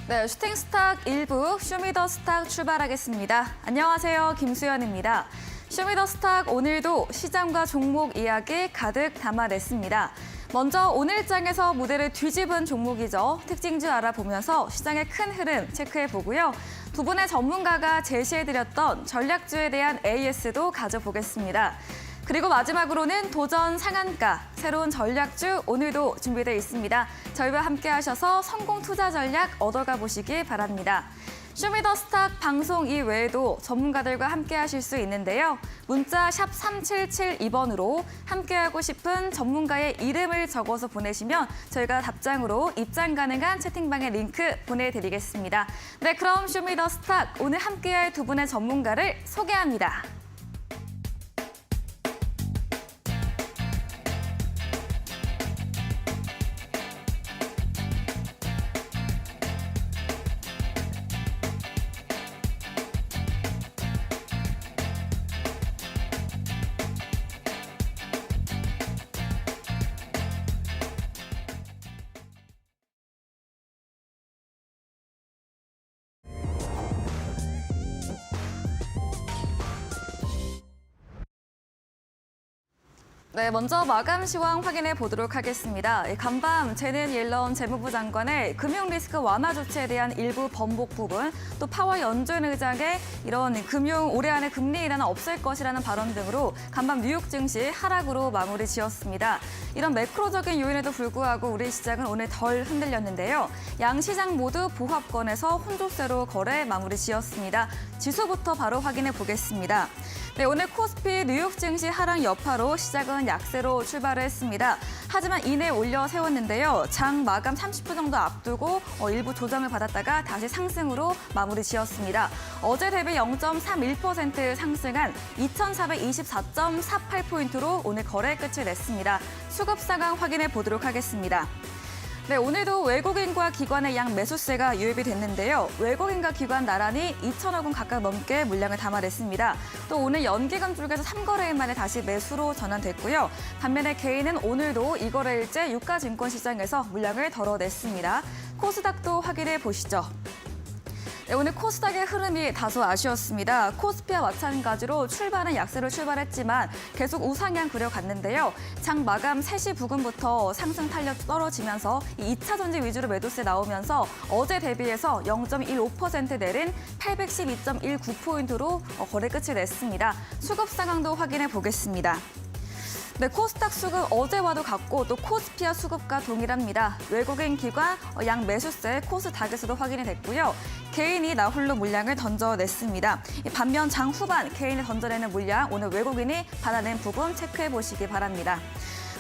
네, 슈팅스탁 1부 쇼미더스탁 출발하겠습니다. 안녕하세요, 김수연입니다. 쇼미더스탁 오늘도 시장과 종목 이야기 가득 담아냈습니다. 먼저 오늘장에서 무대를 뒤집은 종목이죠. 특징주 알아보면서 시장의 큰 흐름 체크해보고요. 두 분의 전문가가 제시해드렸던 전략주에 대한 AS도 가져보겠습니다. 그리고 마지막으로는 도전 상한가, 새로운 전략주 오늘도 준비되어 있습니다. 저희와 함께 하셔서 성공 투자 전략 얻어가 보시기 바랍니다. 쇼미더스탁 방송 이외에도 전문가들과 함께 하실 수 있는데요. 문자 샵 3772번으로 함께하고 싶은 전문가의 이름을 적어서 보내시면 저희가 답장으로 입장 가능한 채팅방의 링크 보내드리겠습니다. 네, 그럼 쇼미더스탁 오늘 함께할 두 분의 전문가를 소개합니다. 네, 먼저 마감 시황 확인해 보도록 하겠습니다. 간밤 제넷 옐런 재무부 장관의 금융 리스크 완화 조치에 대한 일부 번복 부분, 또 파월 연준 의장의 이런 올해 안에 금리 인하는 없을 것이라는 발언 등으로 간밤 뉴욕 증시 하락으로 마무리 지었습니다. 이런 매크로적인 요인에도 불구하고 우리 시장은 오늘 덜 흔들렸는데요. 양 시장 모두 보합권에서 혼조세로 거래 마무리 지었습니다. 지수부터 바로 확인해 보겠습니다. 네, 오늘 코스피 뉴욕 증시 하락 여파로 시작은 약세로 출발을 했습니다. 하지만 이내 올려 세웠는데요. 장 마감 30분 정도 앞두고 일부 조정을 받았다가 다시 상승으로 마무리 지었습니다. 어제 대비 0.31% 상승한 2,424.48포인트로 오늘 거래 끝을 냈습니다. 수급 상황 확인해 보도록 하겠습니다. 네, 오늘도 외국인과 기관의 양 매수세가 유입이 됐는데요. 외국인과 기관 나란히 2천억 원 각각 넘게 물량을 담아냈습니다. 또 오늘 연기금 쪽에서 3거래일 만에 다시 매수로 전환됐고요. 반면에 개인은 오늘도 2거래일째 유가증권 시장에서 물량을 덜어냈습니다. 코스닥도 확인해 보시죠. 네, 오늘 코스닥의 흐름이 다소 아쉬웠습니다. 코스피와 마찬가지로 출발은 약세로 출발했지만 계속 우상향 그려갔는데요. 장 마감 3시 부근부터 상승 탄력 떨어지면서 이 2차 전지 위주로 매도세 나오면서 어제 대비해서 0.15% 내린 812.19포인트로 거래 끝을 냈습니다. 수급 상황도 확인해 보겠습니다. 네, 코스닥 수급 어제와도 같고 또 코스피와 수급과 동일합니다. 외국인 기관 양 매수세 코스닥에서도 확인이 됐고요. 개인이 나홀로 물량을 던져냈습니다. 반면 장 후반 개인이 던져내는 물량 오늘 외국인이 받아낸 부분 체크해 보시기 바랍니다.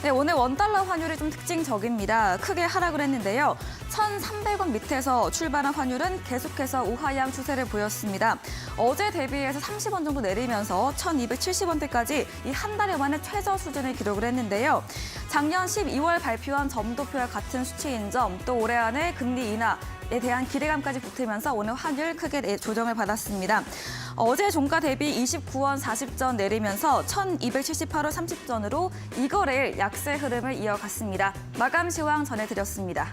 네, 오늘 원달러 환율이 좀 특징적입니다. 크게 하락을 했는데요. 1,300원 밑에서 출발한 환율은 계속해서 우하향 추세를 보였습니다. 어제 대비해서 30원 정도 내리면서 1,270원대까지 이 한 달여 만에 최저 수준을 기록을 했는데요. 작년 12월 발표한 점도표와 같은 수치인 점, 또 올해 안에 금리 인하에 대한 기대감까지 붙으면서 오늘 환율 크게 조정을 받았습니다. 어제 종가 대비 29원 40전 내리면서 1,278원 30전으로 이거래일 약세 흐름을 이어갔습니다. 마감 시황 전해드렸습니다.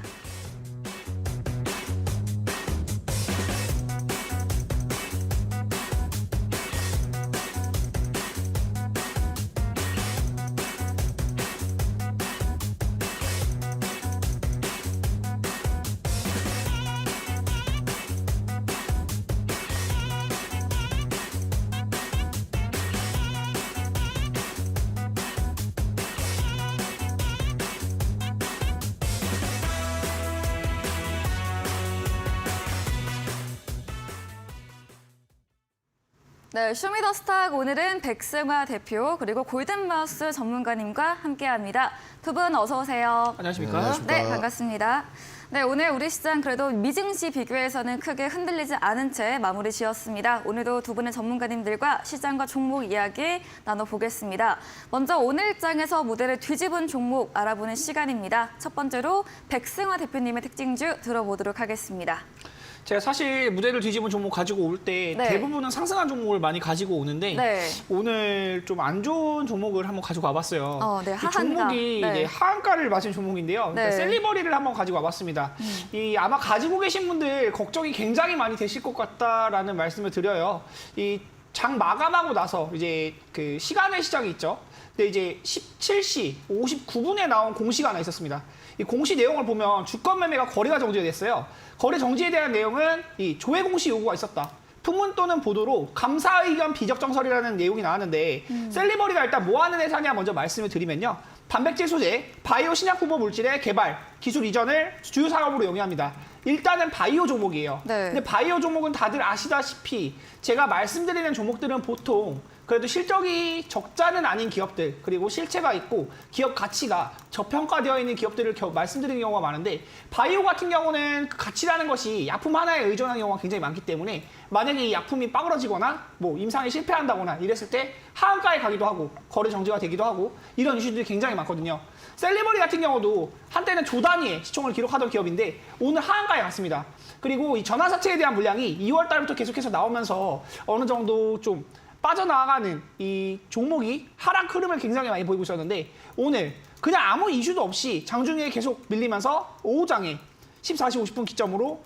네, 쇼미더스탁 오늘은 백승화 대표 그리고 골든마우스 전문가님과 함께합니다. 두 분 어서 오세요. 안녕하십니까? 네, 안녕하십니까? 네, 반갑습니다. 네, 오늘 우리 시장 그래도 미증시 비교에서는 크게 흔들리지 않은 채 마무리 지었습니다. 오늘도 두 분의 전문가님들과 시장과 종목 이야기 나눠보겠습니다. 먼저 오늘장에서 무대를 뒤집은 종목 알아보는 시간입니다. 첫 번째로 백승화 대표님의 특징주 들어보도록 하겠습니다. 제가 사실 무대를 뒤집은 종목 가지고 올 때 네. 대부분은 상승한 종목을 많이 가지고 오는데 네. 오늘 좀 안 좋은 종목을 한번 가지고 와봤어요. 네, 이 하한가. 종목이 네. 이제 하한가를 맞은 종목인데요. 네. 셀리버리를 한번 가지고 와봤습니다. 이 아마 가지고 계신 분들 걱정이 굉장히 많이 되실 것 같다라는 말씀을 드려요. 이 장 마감하고 나서 이제 그 시간의 시작이 있죠. 근데 이제 17시 59분에 나온 공시가 하나 있었습니다. 이 공시 내용을 보면 주권 매매가 거래가 정지가 됐어요. 거래 정지에 대한 내용은 이 조회 공시 요구가 있었다. 풍문 또는 보도로 감사 의견 비적정설이라는 내용이 나왔는데 셀리버리가 일단 뭐 하는 회사냐 먼저 말씀을 드리면요. 단백질 소재, 바이오 신약 후보 물질의 개발, 기술 이전을 주요 사업으로 영위합니다. 일단은 바이오 종목이에요. 네. 근데 바이오 종목은 다들 아시다시피 제가 말씀드리는 종목들은 보통 그래도 실적이 적자는 아닌 기업들, 그리고 실체가 있고 기업 가치가 저평가되어 있는 기업들을 말씀드리는 경우가 많은데, 바이오 같은 경우는 그 가치라는 것이 약품 하나에 의존하는 경우가 굉장히 많기 때문에 만약에 이 약품이 빠그러지거나 뭐 임상에 실패한다거나 이랬을 때 하한가에 가기도 하고 거래 정지가 되기도 하고 이런 이슈들이 굉장히 많거든요. 셀리버리 같은 경우도 한때는 조 단위의 시총을 기록하던 기업인데 오늘 하한가에 갔습니다. 그리고 이 전환사채에 대한 물량이 2월 달부터 계속해서 나오면서 어느 정도 좀 빠져나가는 이 종목이 하락 흐름을 굉장히 많이 보이고 있었는데 오늘 그냥 아무 이슈도 없이 장중에 계속 밀리면서 오후장에 14시 50분 기점으로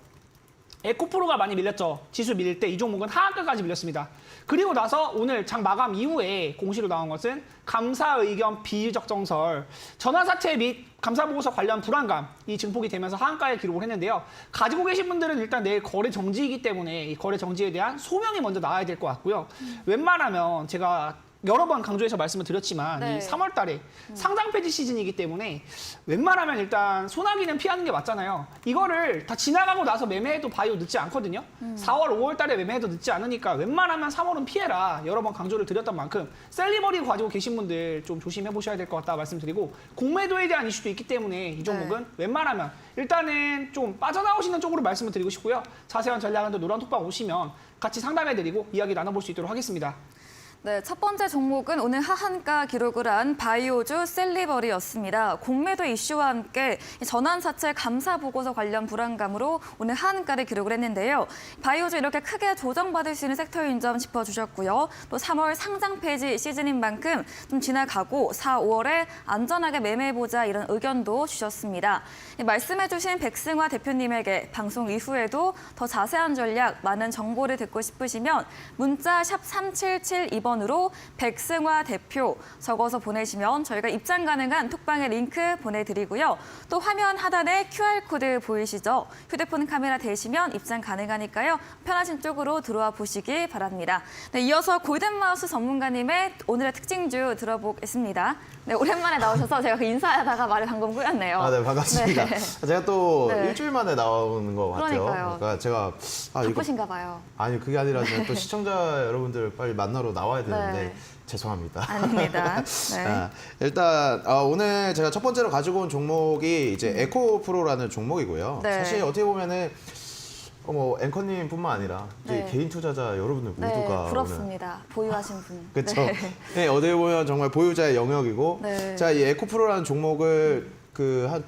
에코프로가 많이 밀렸죠. 지수 밀릴 때 이 종목은 하한가까지 밀렸습니다. 그리고 나서 오늘 장 마감 이후에 공시로 나온 것은 감사 의견 비적정설, 전환사채 및 감사보고서 관련 불안감이 증폭이 되면서 하한가에 기록을 했는데요. 가지고 계신 분들은 일단 내일 거래 정지이기 때문에 이 거래 정지에 대한 소명이 먼저 나와야 될 것 같고요. 웬만하면 제가 여러 번 강조해서 말씀을 드렸지만 네. 이 3월 달에 상장 폐지 시즌이기 때문에 웬만하면 일단 소나기는 피하는 게 맞잖아요. 이거를 다 지나가고 나서 매매해도 바이오 늦지 않거든요. 4월, 5월 달에 매매해도 늦지 않으니까 웬만하면 3월은 피해라. 여러 번 강조를 드렸던 만큼 셀리버리 가지고 계신 분들 좀 조심해 보셔야 될 것 같다 말씀드리고, 공매도에 대한 이슈도 있기 때문에 이 종목은 웬만하면 일단은 좀 빠져나오시는 쪽으로 말씀을 드리고 싶고요. 자세한 전략은 또 노란톡방 오시면 같이 상담해드리고 이야기 나눠볼 수 있도록 하겠습니다. 네, 첫 번째 종목은 오늘 하한가 기록을 한 바이오주 셀리버리였습니다. 공매도 이슈와 함께 전환사채 감사 보고서 관련 불안감으로 오늘 하한가를 기록을 했는데요. 바이오주 이렇게 크게 조정받을 수 있는 섹터인 점 짚어주셨고요. 또 3월 상장 폐지 시즌인 만큼 좀 지나가고 4, 5월에 안전하게 매매해보자 이런 의견도 주셨습니다. 말씀해주신 백승화 대표님에게 방송 이후에도 더 자세한 전략, 많은 정보를 듣고 싶으시면 문자 샵 3772번 으로 백승화 대표 적어서 보내시면 저희가 입장 가능한 톡방에 링크 보내드리고요. 또 화면 하단에 QR코드 보이시죠? 휴대폰 카메라 대시면 입장 가능하니까요. 편하신 쪽으로 들어와 보시기 바랍니다. 네, 이어서 골든마우스 전문가님의 오늘의 특징주 들어보겠습니다. 네, 오랜만에 나오셔서 제가 그 인사하다가 말을 방금 꾸렸네요. 아, 네, 반갑습니다. 네. 제가 또 네. 일주일 만에 나오는 것 같아요. 그러니까요. 그러니까 제가 바쁘신가 봐요. 아니 그게 아니라 또 시청자 여러분들 빨리 만나러 나와야 되는데 네. 죄송합니다. 아닙니다. 네. 일단 오늘 제가 첫 번째로 가지고 온 종목이 이제 에코프로라는 종목이고요. 네. 사실 어떻게 보면은 뭐 앵커님뿐만 아니라 네. 개인 투자자 여러분들 네, 모두가 부럽습니다. 보유하신 분. 그렇죠. 네. 네, 어떻게 보면 정말 보유자의 영역이고, 네. 자, 이 에코프로라는 종목을 그 한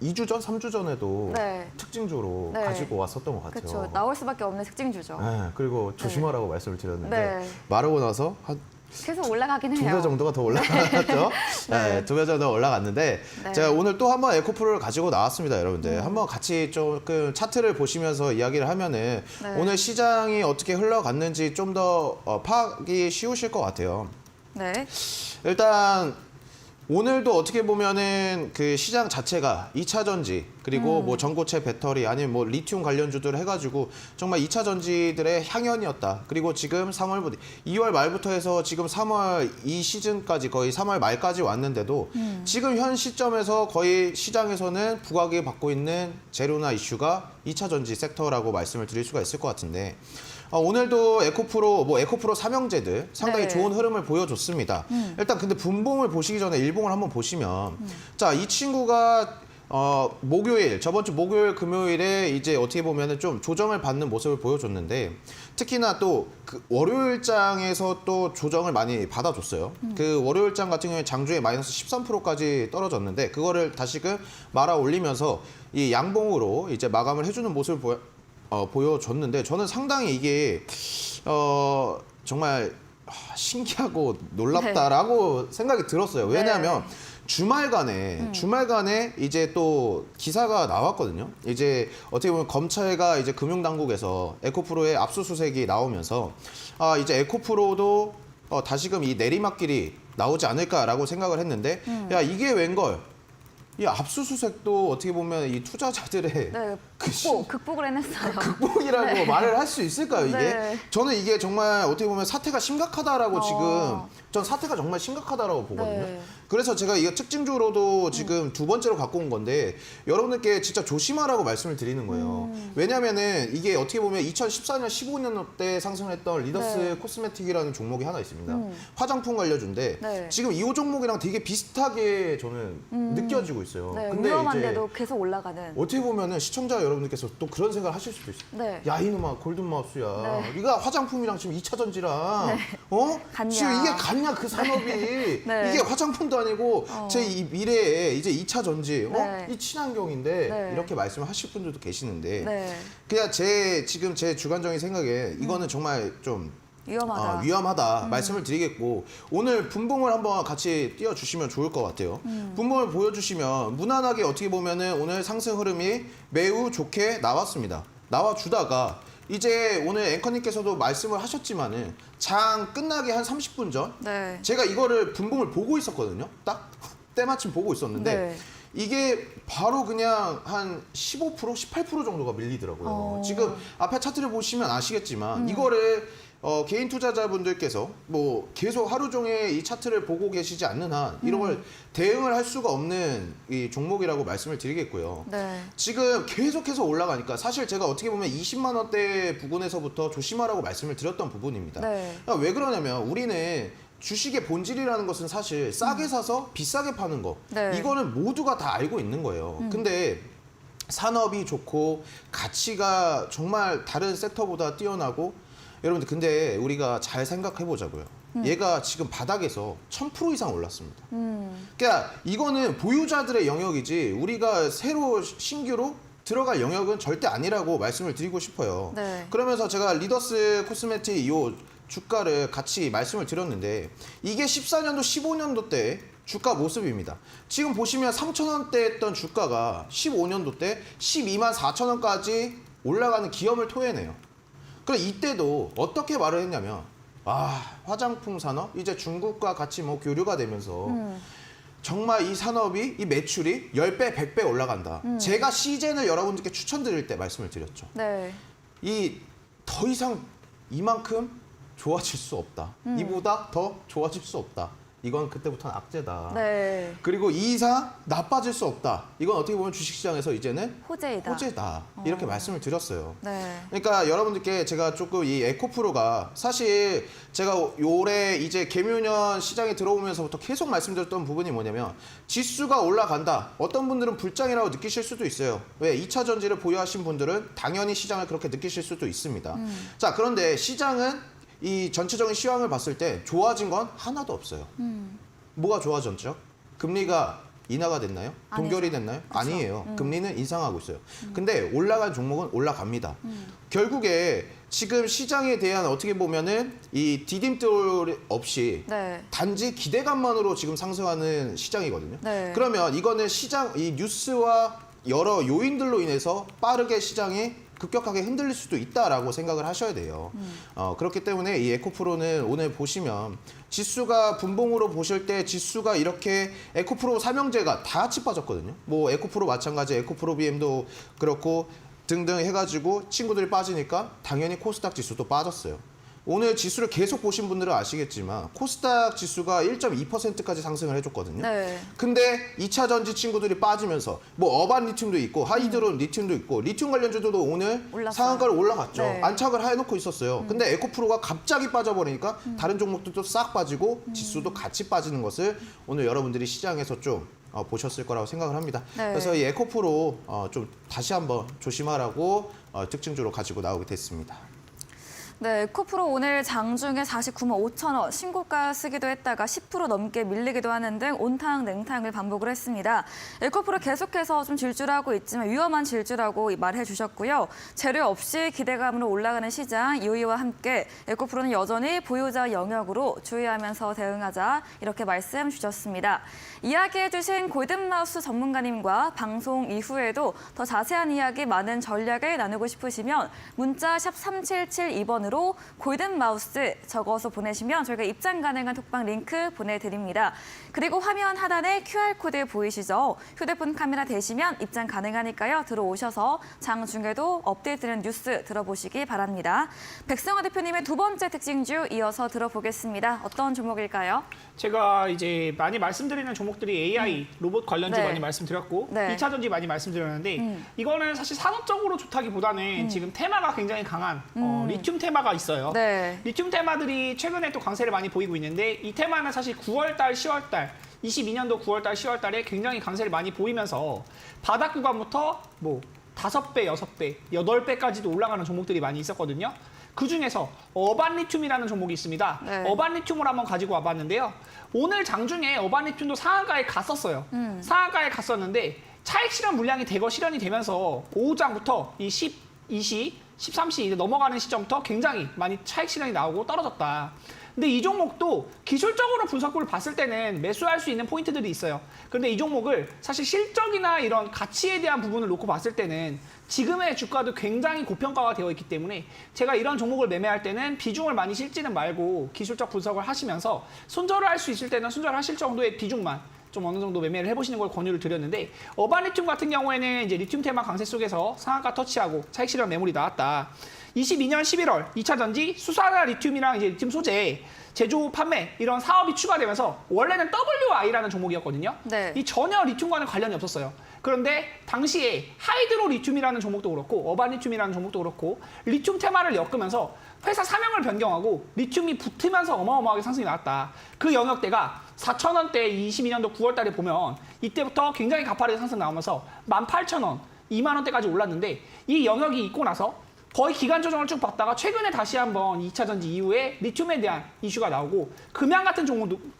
2주 전, 3주 전에도 네. 특징주로 네. 가지고 왔었던 것 같아요. 그렇죠. 나올 수밖에 없는 특징주죠. 네, 그리고 조심하라고 말씀을 드렸는데 네. 말하고 나서 한 계속 올라가긴 두 해요. 배 정도가 더 올라갔죠. 네. 네, 2배 정도 올라갔는데 네. 제가 오늘 또 한번 에코프로를 가지고 나왔습니다, 여러분들. 한번 같이 조금 차트를 보시면서 이야기를 하면은 네. 오늘 시장이 어떻게 흘러갔는지 좀 더 파악이 쉬우실 것 같아요. 네. 일단 오늘도 어떻게 보면은 그 시장 자체가 2차 전지 그리고 뭐 전고체 배터리 아니면 뭐 리튬 관련주들 해가지고 정말 2차 전지들의 향연이었다. 그리고 지금 2월 말부터 해서 지금 3월 이 시즌까지 거의 3월 말까지 왔는데도 지금 현 시점에서 거의 시장에서는 부각을 받고 있는 재료나 이슈가 2차 전지 섹터라고 말씀을 드릴 수가 있을 것 같은데 오늘도 에코프로 삼형제들 상당히 네. 좋은 흐름을 보여줬습니다. 일단 근데 분봉을 보시기 전에 일봉을 한번 보시면 자, 이 친구가 목요일, 저번 주 목요일, 금요일에 이제 어떻게 보면은 좀 조정을 받는 모습을 보여줬는데 특히나 또 그 월요일장에서 또 조정을 많이 받아줬어요. 그 월요일장 같은 경우에 장중에 마이너스 13%까지 떨어졌는데 그거를 다시금 말아 올리면서 이 양봉으로 이제 마감을 해주는 모습을 보여줬는데 저는 상당히 이게 정말 신기하고 놀랍다라고 생각이 들었어요. 왜냐하면 주말간에 이제 또 기사가 나왔거든요. 이제 어떻게 보면 검찰과 이제 금융당국에서 에코프로의 압수수색이 나오면서 이제 에코프로도 다시금 이 내리막길이 나오지 않을까라고 생각을 했는데 야 이게 웬걸? 이 압수수색도 어떻게 보면 이 투자자들의 네, 그 극복을 해냈어요. 극복이라고 네. 말을 할 수 있을까요, 이게? 네. 저는 이게 정말 어떻게 보면 사태가 심각하다라고 지금 전 사태가 정말 심각하다라고 보거든요. 네. 그래서 제가 이거 특징주로도 지금 두 번째로 갖고 온 건데 여러분들께 진짜 조심하라고 말씀을 드리는 거예요. 왜냐면은 이게 어떻게 보면 2014년, 15년 때 상승했던 리더스 네. 코스메틱이라는 종목이 하나 있습니다. 화장품 관련주인데 네. 지금 이 종목이랑 되게 비슷하게 저는 느껴지고 있어요. 네, 근데 위험한데도 계속 올라가는. 어떻게 보면은 시청자 여러분들께서 또 그런 생각을 하실 수도 있어요. 네. 야 이놈아 골든마우스야. 네. 네가 화장품이랑 지금 2차 전지랑 같냐. 지금 이게 같냐 그 산업이 네. 이게 화장품도 아니고 제 이 미래에 이제 2차 전지 네. 이 친환경인데 네. 이렇게 말씀을 하실 분들도 계시는데 네. 그냥 지금 제 주관적인 생각에 이거는 정말 좀 위험하다. 위험하다 말씀을 드리겠고 오늘 분봉을 한번 같이 띄워주시면 좋을 것 같아요. 분봉을 보여주시면 무난하게 어떻게 보면은 오늘 상승 흐름이 매우 좋게 나왔습니다. 나와주다가 이제 오늘 앵커님께서도 말씀을 하셨지만은 장 끝나기 한 30분 전 네. 제가 이거를 분봉을 보고 있었거든요. 딱 때마침 보고 있었는데 네. 이게 바로 그냥 한 15%, 18% 정도가 밀리더라고요. 지금 앞에 차트를 보시면 아시겠지만 이거를 개인 투자자분들께서 뭐 계속 하루 종일 이 차트를 보고 계시지 않는 한 이런 걸 대응을 할 수가 없는 이 종목이라고 말씀을 드리겠고요. 네. 지금 계속해서 올라가니까 사실 제가 어떻게 보면 20만 원대 부근에서부터 조심하라고 말씀을 드렸던 부분입니다. 네. 그러니까 왜 그러냐면 우리는 주식의 본질이라는 것은 사실 싸게 사서 비싸게 파는 거. 네. 이거는 모두가 다 알고 있는 거예요. 근데 산업이 좋고 가치가 정말 다른 섹터보다 뛰어나고 여러분들 근데 우리가 잘 생각해 보자고요. 얘가 지금 바닥에서 1000% 이상 올랐습니다. 그러니까 이거는 보유자들의 영역이지 우리가 새로 신규로 들어갈 영역은 절대 아니라고 말씀을 드리고 싶어요. 네. 그러면서 제가 리더스 코스메틱 이 주가를 같이 말씀을 드렸는데 이게 14년도, 15년도 때 주가 모습입니다. 지금 보시면 3,000원대 했던 주가가 15년도 때 12만 4천원까지 올라가는 기염을 토해내요. 그럼 이때도 어떻게 말을 했냐면 화장품 산업 이제 중국과 같이 뭐 교류가 되면서 정말 이 산업이 이 매출이 10배, 100배 올라간다. 제가 시젠을 여러분들께 추천드릴 때 말씀을 드렸죠. 네. 이 더 이상 이만큼 좋아질 수 없다. 이보다 더 좋아질 수 없다. 이건 그때부터는 악재다. 네. 그리고 이 이상 나빠질 수 없다. 이건 어떻게 보면 주식시장에서 이제는 호재이다. 호재다. 이렇게 말씀을 드렸어요. 네. 그러니까 여러분들께 제가 조금 이 에코프로가 사실 제가 올해 이제 개묘년 시장에 들어오면서부터 계속 말씀드렸던 부분이 뭐냐면 지수가 올라간다. 어떤 분들은 불장이라고 느끼실 수도 있어요. 왜? 2차 전지를 보유하신 분들은 당연히 시장을 그렇게 느끼실 수도 있습니다. 자, 그런데 시장은 이 전체적인 시황을 봤을 때 좋아진 건 하나도 없어요. 뭐가 좋아졌죠? 금리가 인하가 됐나요? 동결이 됐나요? 아니에요. 금리는 인상하고 있어요. 근데 올라간 종목은 올라갑니다. 결국에 지금 시장에 대한 어떻게 보면은 이 디딤돌 없이 네. 단지 기대감만으로 지금 상승하는 시장이거든요. 네. 그러면 이거는 시장, 이 뉴스와 여러 요인들로 인해서 빠르게 시장이 급격하게 흔들릴 수도 있다라고 생각을 하셔야 돼요. 그렇기 때문에 이 에코프로는 오늘 보시면 지수가 분봉으로 보실 때 지수가 이렇게 에코프로 삼형제가 다 같이 빠졌거든요. 뭐 에코프로 마찬가지 에코프로 BM도 그렇고 등등 해가지고 친구들이 빠지니까 당연히 코스닥 지수도 빠졌어요. 오늘 지수를 계속 보신 분들은 아시겠지만 코스닥 지수가 1.2%까지 상승을 해줬거든요. 네. 근데 2차 전지 친구들이 빠지면서 뭐 어반 리튬도 있고 하이드론 리튬도 있고 리튬 관련주들도 오늘 올랐어요. 상한가를 올라갔죠. 네. 안착을 해놓고 있었어요. 근데 에코프로가 갑자기 빠져버리니까 다른 종목들도 싹 빠지고 지수도 같이 빠지는 것을 오늘 여러분들이 시장에서 좀 보셨을 거라고 생각을 합니다. 네. 그래서 이 에코프로 좀 다시 한번 조심하라고 특징주로 가지고 나오게 됐습니다. 네, 에코프로 오늘 장중에 49만 5천 원 신고가 쓰기도 했다가 10% 넘게 밀리기도 하는 등 온탕 냉탕을 반복을 했습니다. 에코프로 계속해서 좀 질주하고 있지만 위험한 질주라고 말해 주셨고요. 재료 없이 기대감으로 올라가는 시장 요의와 함께 에코프로는 여전히 보유자 영역으로 주의하면서 대응하자 이렇게 말씀 주셨습니다. 이야기해 주신 골든마우스 전문가님과 방송 이후에도 더 자세한 이야기 많은 전략을 나누고 싶으시면 문자 샵 3772번으로 골든마우스 적어서 보내시면 저희가 입장 가능한 톡방 링크 보내드립니다. 그리고 화면 하단에 QR코드 보이시죠? 휴대폰 카메라 대시면 입장 가능하니까요. 들어오셔서 장중에도 업데이트되는 뉴스 들어보시기 바랍니다. 백승화 대표님의 두 번째 특징주 이어서 들어보겠습니다. 어떤 종목일까요? 제가 이제 많이 말씀드리는 종목들이 AI, 로봇 관련주 네. 많이 말씀드렸고 네. 2차 전지 많이 말씀드렸는데 이거는 사실 산업적으로 좋다기보다는 지금 테마가 굉장히 강한 리튬 테마가 있어요. 네. 리튬 테마들이 최근에 또 강세를 많이 보이고 있는데 이 테마는 사실 9월달, 10월달 22년도 9월달, 10월달에 굉장히 강세를 많이 보이면서 바닥 구간부터 뭐 5배, 6배, 8배까지도 올라가는 종목들이 많이 있었거든요. 그중에서 어반리튬이라는 종목이 있습니다. 네. 어반리튬을 한번 가지고 와봤는데요. 오늘 장중에 어반리튬도 상한가에 갔었어요. 상한가에 갔었는데 차익 실현 물량이 대거 실현이 되면서 오후장부터 이 12시, 13시 이제 넘어가는 시점부터 굉장히 많이 차익 실현이 나오고 떨어졌다. 근데 이 종목도 기술적으로 분석을 봤을 때는 매수할 수 있는 포인트들이 있어요. 그런데 이 종목을 사실 실적이나 이런 가치에 대한 부분을 놓고 봤을 때는 지금의 주가도 굉장히 고평가가 되어 있기 때문에 제가 이런 종목을 매매할 때는 비중을 많이 실지는 말고 기술적 분석을 하시면서 손절을 할 수 있을 때는 손절하실 정도의 비중만 좀 어느 정도 매매를 해보시는 걸 권유를 드렸는데 어반리튬 같은 경우에는 이제 리튬 테마 강세 속에서 상한가 터치하고 차익 실현 매물이 나왔다. 22년 11월 2차 전지 수산화 리튬이랑 이제 리튬 소재 제조 판매 이런 사업이 추가되면서 원래는 WI라는 종목이었거든요. 네. 이 전혀 리튬과는 관련이 없었어요. 그런데 당시에 하이드로 리튬이라는 종목도 그렇고 어반리튬이라는 종목도 그렇고 리튬 테마를 엮으면서 회사 사명을 변경하고 리튬이 붙으면서 어마어마하게 상승이 나왔다. 그 영역대가 4,000원대 22년도 9월 달에 보면 이때부터 굉장히 가파르게 상승 나오면서 18,000원, 2만 원대까지 올랐는데 이 영역이 있고 나서 거의 기간 조정을 쭉 받다가 최근에 다시 한번 2차 전지 이후에 리튬에 대한 이슈가 나오고 금양 같은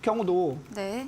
경우도 네.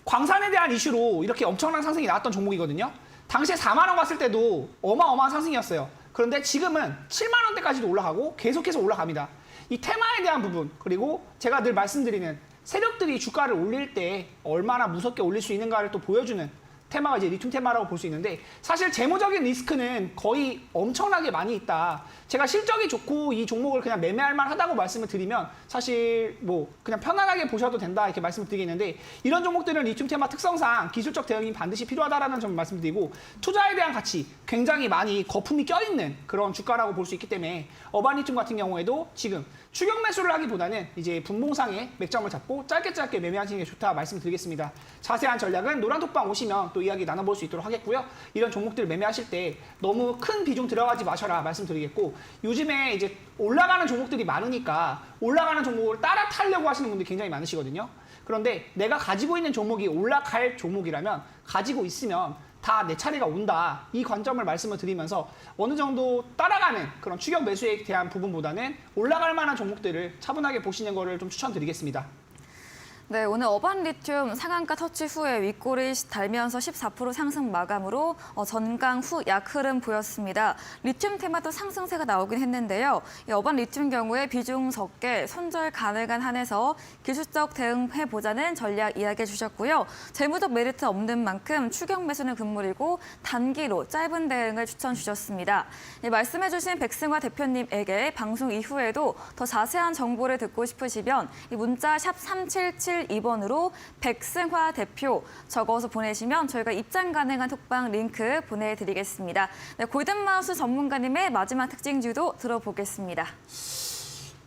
광산에 대한 이슈로 이렇게 엄청난 상승이 나왔던 종목이거든요. 당시에 4만 원 갔을 때도 어마어마한 상승이었어요. 그런데 지금은 7만 원대까지도 올라가고 계속해서 올라갑니다. 이 테마에 대한 부분 그리고 제가 늘 말씀드리는 세력들이 주가를 올릴 때 얼마나 무섭게 올릴 수 있는가를 또 보여주는 테마가 이제 리튬 테마라고 볼 수 있는데 사실 재무적인 리스크는 거의 엄청나게 많이 있다. 제가 실적이 좋고 이 종목을 그냥 매매할 만하다고 말씀을 드리면 사실 뭐 그냥 편안하게 보셔도 된다 이렇게 말씀을 드리겠는데 이런 종목들은 리튬 테마 특성상 기술적 대응이 반드시 필요하다라는 점 말씀드리고 투자에 대한 가치 굉장히 많이 거품이 껴있는 그런 주가라고 볼 수 있기 때문에 어반리튬 같은 경우에도 지금 추격 매수를 하기보다는 이제 분봉상에 맥점을 잡고 짧게 매매하시는 게 좋다 말씀드리겠습니다. 자세한 전략은 노란톡방 오시면 또 이야기 나눠볼 수 있도록 하겠고요. 이런 종목들을 매매하실 때 너무 큰 비중 들어가지 마셔라 말씀드리겠고 요즘에 이제 올라가는 종목들이 많으니까 올라가는 종목을 따라 타려고 하시는 분들이 굉장히 많으시거든요. 그런데 내가 가지고 있는 종목이 올라갈 종목이라면 가지고 있으면 다 내 차례가 온다. 이 관점을 말씀을 드리면서 어느 정도 따라가는 그런 추격 매수에 대한 부분보다는 올라갈 만한 종목들을 차분하게 보시는 거를 좀 추천드리겠습니다. 네, 오늘 어반리튬 상한가 터치 후에 윗골이 달면서 14% 상승 마감으로 전강 후 약흐름 보였습니다. 리튬 테마도 상승세가 나오긴 했는데요. 이 어반리튬 경우에 비중 적게 손절 가능한 한에서 기술적 대응해보자는 전략 이야기해 주셨고요. 재무적 메리트 없는 만큼 추격 매수는 금물이고 단기로 짧은 대응을 추천 주셨습니다. 말씀해 주신 백승화 대표님에게 방송 이후에도 더 자세한 정보를 듣고 싶으시면 이 문자 샵 3772번으로 백승화 대표 적어서 보내시면 저희가 입장 가능한 톡방 링크 보내드리겠습니다. 네, 골든마우스 전문가님의 마지막 특징주도 들어보겠습니다.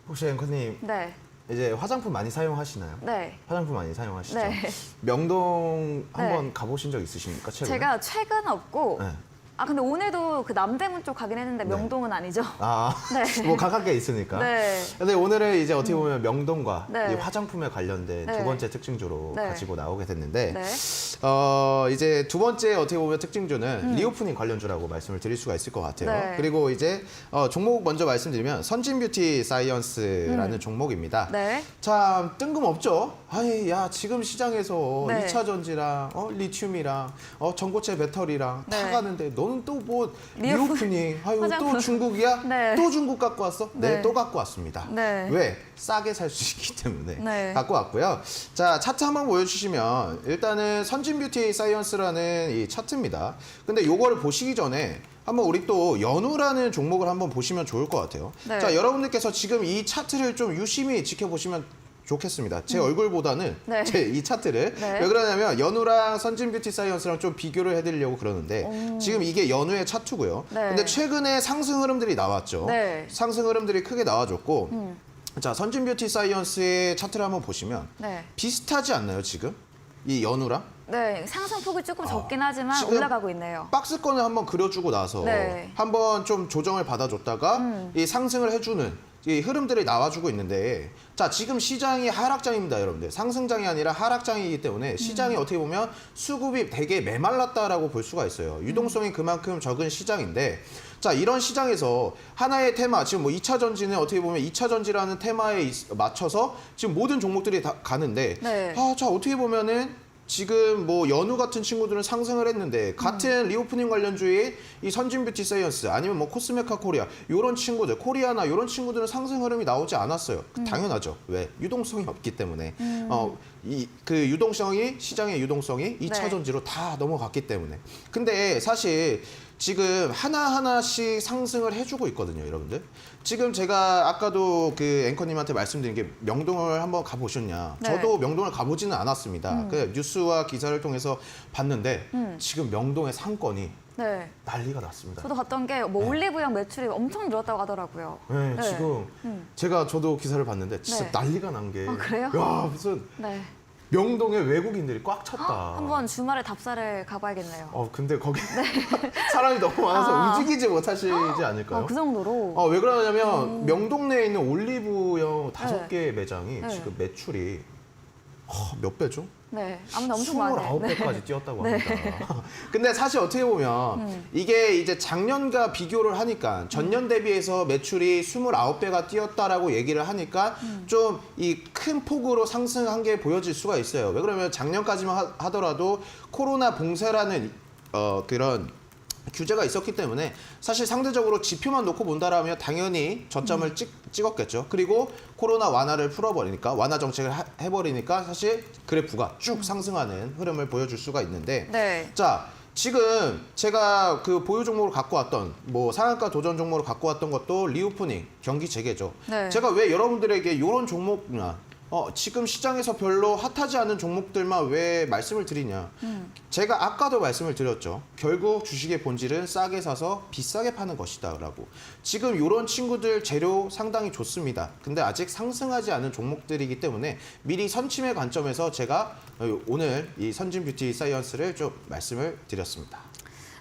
혹시 앵커님 네. 이제 화장품 많이 사용하시나요? 네. 화장품 많이 사용하시죠? 네. 명동 한번 네. 가보신 적 있으십니까? 최근에? 제가 최근 없고 네. 아, 근데 오늘도 그 남대문 쪽 가긴 했는데 명동은 아니죠. 아, 네. 뭐 가깝게 있으니까. 네. 근데 오늘은 이제 어떻게 보면 명동과 네. 이 화장품에 관련된 네. 두 번째 특징주로 네. 가지고 나오게 됐는데, 네. 이제 두 번째 어떻게 보면 특징주는 리오프닝 관련주라고 말씀을 드릴 수가 있을 것 같아요. 네. 그리고 이제 종목 먼저 말씀드리면 선진뷰티 사이언스라는 종목입니다. 네. 참 뜬금없죠? 아니, 야, 지금 시장에서 네. 2차 전지랑 리튬이랑 전고체 배터리랑 다 네. 가는데 너는 또 뭐 리오프- 리오프닝, 아유 또 화장품. 중국이야? 네. 또 중국 갖고 왔어? 네, 네. 또 갖고 왔습니다. 네. 왜? 싸게 살 수 있기 때문에 네. 갖고 왔고요. 자, 차트 한번 보여주시면 일단은 선진뷰티 사이언스라는 이 차트입니다. 근데 요거를 보시기 전에 한번 우리 또 연우라는 종목을 한번 보시면 좋을 것 같아요. 네. 자, 여러분들께서 지금 이 차트를 좀 유심히 지켜보시면 좋겠습니다. 제 얼굴보다는 네. 제 이 차트를 네. 왜 그러냐면 연우랑 선진뷰티 사이언스랑 좀 비교를 해드리려고 그러는데 지금 이게 연우의 차트고요. 네. 근데 최근에 상승 흐름들이 나왔죠. 네. 상승 흐름들이 크게 나와줬고 자, 선진뷰티 사이언스의 차트를 한번 보시면 네. 비슷하지 않나요, 지금? 이 연우랑? 네. 상승폭이 조금 적긴 하지만 지금 올라가고 있네요. 박스권을 한번 그려주고 나서 네. 한번 좀 조정을 받아줬다가 이 상승을 해주는 이 흐름들이 나와주고 있는데 자, 지금 시장이 하락장입니다, 여러분들. 상승장이 아니라 하락장이기 때문에 시장이 어떻게 보면 수급이 되게 메말랐다라고 볼 수가 있어요. 유동성이 그만큼 적은 시장인데 자, 이런 시장에서 하나의 테마, 지금 뭐 2차 전지는 어떻게 보면 2차 전지라는 테마에 맞춰서 지금 모든 종목들이 다 가는데 네. 자, 어떻게 보면은 지금 뭐 연우 같은 친구들은 상승을 했는데 같은 리오프닝 관련주의 이 선진뷰티 사이언스 아니면 뭐 코스메카 코리아 이런 친구들 코리아나 이런 친구들은 상승 흐름이 나오지 않았어요. 당연하죠. 왜? 유동성이 없기 때문에 이 그 유동성이 시장의 유동성이 2차 네. 전지로 다 넘어갔기 때문에. 근데 사실 지금 하나하나씩 상승을 해주고 있거든요, 여러분들. 지금 제가 아까도 그 앵커님한테 말씀드린 게 명동을 한번 가보셨냐. 네. 저도 명동을 가보지는 않았습니다. 그 뉴스와 기사를 통해서 봤는데 지금 명동의 상권이 네. 난리가 났습니다. 저도 봤던 게 뭐 올리브영 매출이 엄청 늘었다고 하더라고요. 네, 네. 지금 저도 기사를 봤는데 진짜 네. 난리가 난 게. 아, 그래요? 야, 무슨 네. 명동에 외국인들이 꽉 찼다. 한번 주말에 답사를 가봐야겠네요. 근데 거기 사람이 너무 많아서 아. 움직이지 못하시지 않을까요? 그 정도로. 왜 그러냐면 명동 내에 있는 올리브영 5개 매장이 네. 지금 매출이 몇 배죠? 네. 아무튼 엄청 많아요. 29배까지 뛰었다고 네. 합니다. 근데 사실 어떻게 보면 이게 이제 작년과 비교를 하니까 전년 대비해서 매출이 29배가 뛰었다라고 얘기를 하니까 좀 이 큰 폭으로 상승한 게 보여질 수가 있어요. 왜 그러면 작년까지만 하더라도 코로나 봉쇄라는 그런 규제가 있었기 때문에 사실 상대적으로 지표만 놓고 본다라면 당연히 저점을 찍었겠죠. 그리고 코로나 완화를 풀어버리니까 완화 정책을 해버리니까 사실 그래프가 쭉 상승하는 흐름을 보여줄 수가 있는데 네. 자, 지금 제가 그 보유 종목으로 갖고 왔던 뭐 상한가 도전 종목으로 갖고 왔던 것도 리오프닝 경기 재개죠. 네. 제가 왜 여러분들에게 이런 종목이나 지금 시장에서 별로 핫하지 않은 종목들만 왜 말씀을 드리냐. 제가 아까도 말씀을 드렸죠. 결국 주식의 본질은 싸게 사서 비싸게 파는 것이다 라고. 지금 이런 친구들 재료 상당히 좋습니다. 근데 아직 상승하지 않은 종목들이기 때문에 미리 선침의 관점에서 제가 오늘 이 선진뷰티 사이언스를 좀 말씀을 드렸습니다.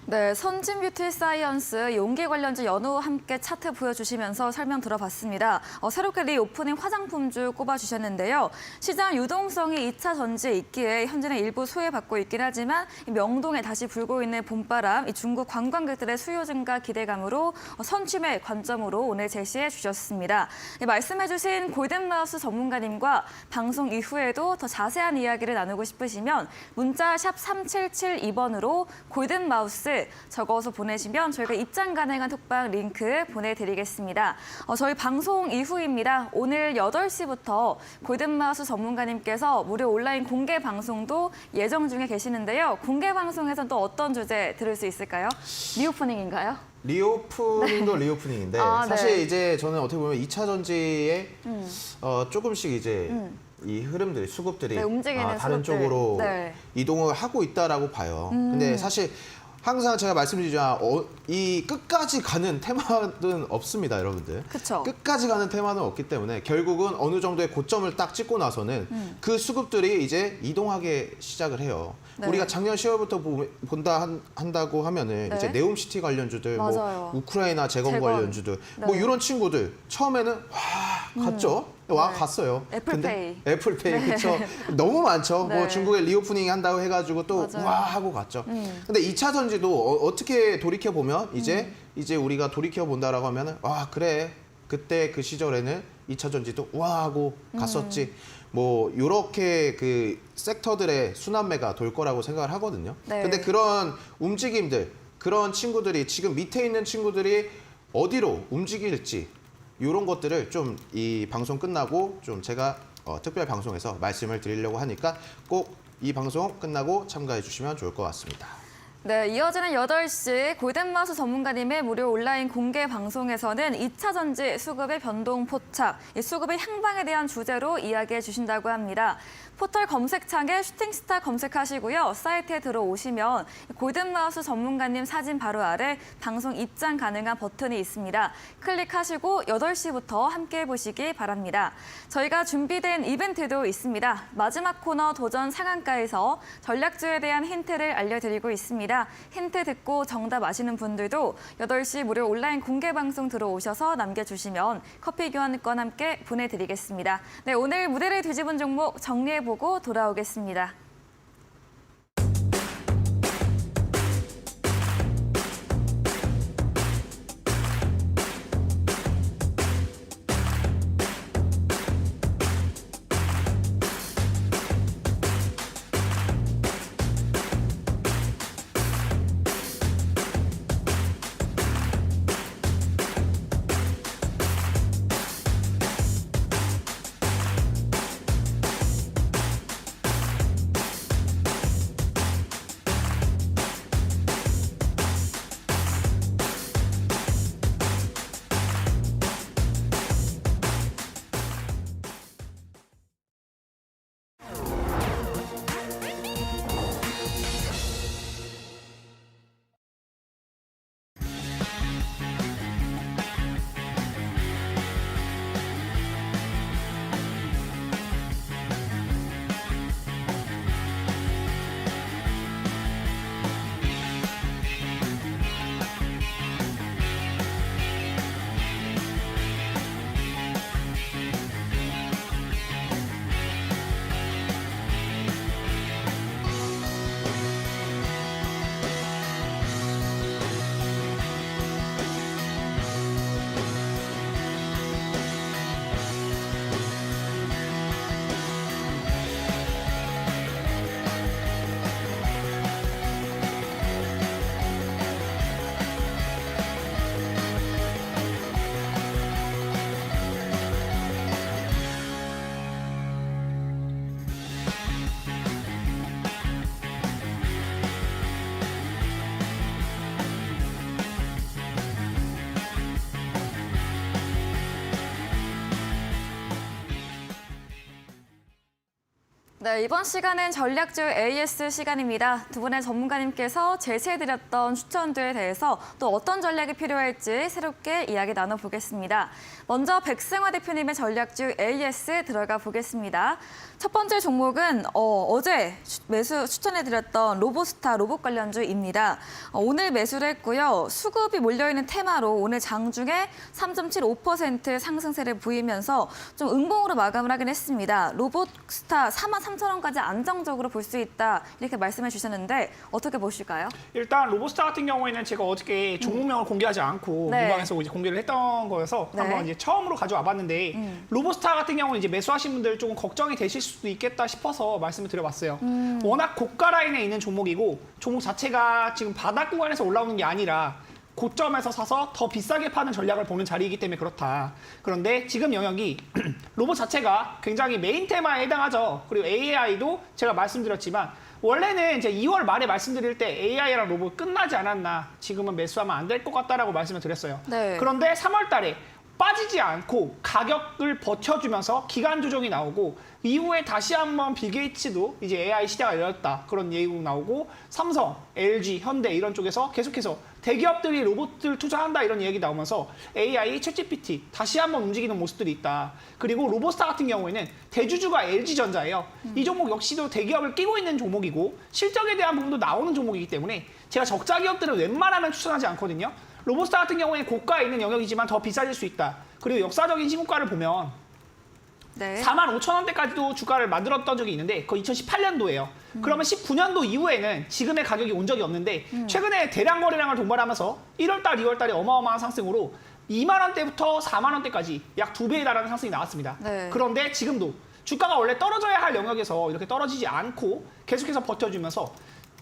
네, 선진뷰티 사이언스 용기 관련주 연우 함께 차트 보여주시면서 설명 들어봤습니다. 새롭게 리오프닝 화장품주 꼽아주셨는데요. 시장 유동성이 2차 전지에 있기에 현재는 일부 소외받고 있긴 하지만 이 명동에 다시 불고 있는 봄바람, 이 중국 관광객들의 수요 증가 기대감으로 선취의 관점으로 오늘 제시해 주셨습니다. 말씀해주신 골든마우스 전문가님과 방송 이후에도 더 자세한 이야기를 나누고 싶으시면 문자 샵 3772번으로 골든마우스 적어서 보내시면 저희가 입장 가능한 톡방 링크 보내드리겠습니다. 저희 방송 이후입니다. 오늘 8시부터 골든마우스 전문가님께서 무료 온라인 공개 방송도 예정 중에 계시는데요. 공개 방송에서는 또 어떤 주제 들을 수 있을까요? 리오프닝인가요? 리오프닝도 리오프닝인데 아, 사실 네. 이제 저는 어떻게 보면 2차 전지에 조금씩 이제 이 흐름들이 수급들이 네, 움직이는 다른 수급들. 쪽으로 네. 이동을 하고 있다라고 봐요. 근데 사실 항상 제가 말씀드리지만 이 끝까지 가는 테마는 없습니다, 여러분들. 그쵸. 끝까지 가는 테마는 없기 때문에 결국은 어느 정도의 고점을 딱 찍고 나서는 그 수급들이 이제 이동하기 시작을 해요. 네. 우리가 작년 10월부터 한다고 하면은 네. 이제 네옴시티 관련주들, 맞아요. 뭐 우크라이나 재건 재건. 관련주들, 네. 뭐 이런 친구들 처음에는 와 갔죠. 와 네. 갔어요. 애플페이. 근데 애플페이 네. 그렇죠. 너무 많죠. 네. 뭐 중국에 리오프닝 한다고 해가지고 또 맞아요. 와 하고 갔죠. 근데 2차 전지도 어떻게 돌이켜 보면 이제 우리가 돌이켜 본다라고 하면은 와 그래 그때 그 시절에는 2차 전지도 와 하고 갔었지. 뭐 요렇게 그 섹터들의 순환매가 돌 거라고 생각을 하거든요. 네. 근데 그런 움직임들, 그런 친구들이 지금 밑에 있는 친구들이 어디로 움직일지 이런 것들을 좀 이 방송 끝나고 좀 제가 특별 방송에서 말씀을 드리려고 하니까 꼭 이 방송 끝나고 참가해 주시면 좋을 것 같습니다. 네, 이어지는 8시 골든마우스 전문가님의 무료 온라인 공개 방송에서는 2차 전지 수급의 변동 포착, 이 수급의 향방에 대한 주제로 이야기해 주신다고 합니다. 포털 검색창에 슈팅스타 검색하시고요. 사이트에 들어오시면 골든마우스 전문가님 사진 바로 아래 방송 입장 가능한 버튼이 있습니다. 클릭하시고 8시부터 함께해 보시기 바랍니다. 저희가 준비된 이벤트도 있습니다. 마지막 코너 도전 상한가에서 전략주에 대한 힌트를 알려드리고 있습니다. 힌트 듣고 정답 아시는 분들도 8시 무료 온라인 공개 방송 들어오셔서 남겨주시면 커피 교환권 함께 보내드리겠습니다. 네, 오늘 무대를 뒤집은 종목 정리해보고 돌아오겠습니다. 네, 이번 시간은 전략주 AS 시간입니다. 두 분의 전문가님께서 제시해드렸던 추천들에 대해서 또 어떤 전략이 필요할지 새롭게 이야기 나눠보겠습니다. 먼저 백승화 대표님의 전략주 AS 들어가 보겠습니다. 첫 번째 종목은 어제 매수 추천해드렸던 로보스타 로봇 관련주입니다. 오늘 매수를 했고요. 수급이 몰려있는 테마로 오늘 장중에 3.75% 상승세를 보이면서 좀 음봉으로 마감을 하긴 했습니다. 로보스타 43,000원까지 안정적으로 볼 수 있다 이렇게 말씀해 주셨는데 어떻게 보실까요? 일단 로보스타 같은 경우에는 제가 어저께 종목명을 공개하지 않고 네. 무방에서 이제 공개를 했던 거여서 네. 한번 이제 처음으로 가져와 봤는데 로보스타 같은 경우는 이제 매수하신 분들 조금 걱정이 되실 수도 있겠다 싶어서 말씀을 드려봤어요. 워낙 고가 라인에 있는 종목이고 종목 자체가 지금 바닥 구간에서 올라오는 게 아니라 고점에서 사서 더 비싸게 파는 전략을 보는 자리이기 때문에 그렇다. 그런데 지금 영역이 로봇 자체가 굉장히 메인 테마에 해당하죠. 그리고 AI도 제가 말씀드렸지만 원래는 이제 2월 말에 말씀드릴 때 AI랑 로봇 끝나지 않았나. 지금은 매수하면 안 될 것 같다라고 말씀을 드렸어요. 네. 그런데 3월 달에 빠지지 않고 가격을 버텨주면서 기간 조정이 나오고 이후에 다시 한번 빌 게이츠도 이제 AI 시대가 열렸다 그런 얘기가 나오고 삼성, LG, 현대 이런 쪽에서 계속해서 대기업들이 로봇을 투자한다 이런 얘기 나오면서 AI, 챗GPT 다시 한번 움직이는 모습들이 있다. 그리고 로봇스타 같은 경우에는 대주주가 LG전자예요. 이 종목 역시도 대기업을 끼고 있는 종목이고 실적에 대한 부분도 나오는 종목이기 때문에 제가 적자 기업들은 웬만하면 추천하지 않거든요. 로봇스타 같은 경우에는 고가에 있는 영역이지만 더 비싸질 수 있다. 그리고 역사적인 신고가를 보면 네. 45,000원대까지도 주가를 만들었던 적이 있는데 그거 2018년도예요. 그러면 19년도 이후에는 지금의 가격이 온 적이 없는데 최근에 대량 거래량을 동반하면서 1월달, 2월달에 어마어마한 상승으로 2만 원대부터 4만 원대까지 약 2배에 달하는 상승이 나왔습니다. 네. 그런데 지금도 주가가 원래 떨어져야 할 영역에서 이렇게 떨어지지 않고 계속해서 버텨주면서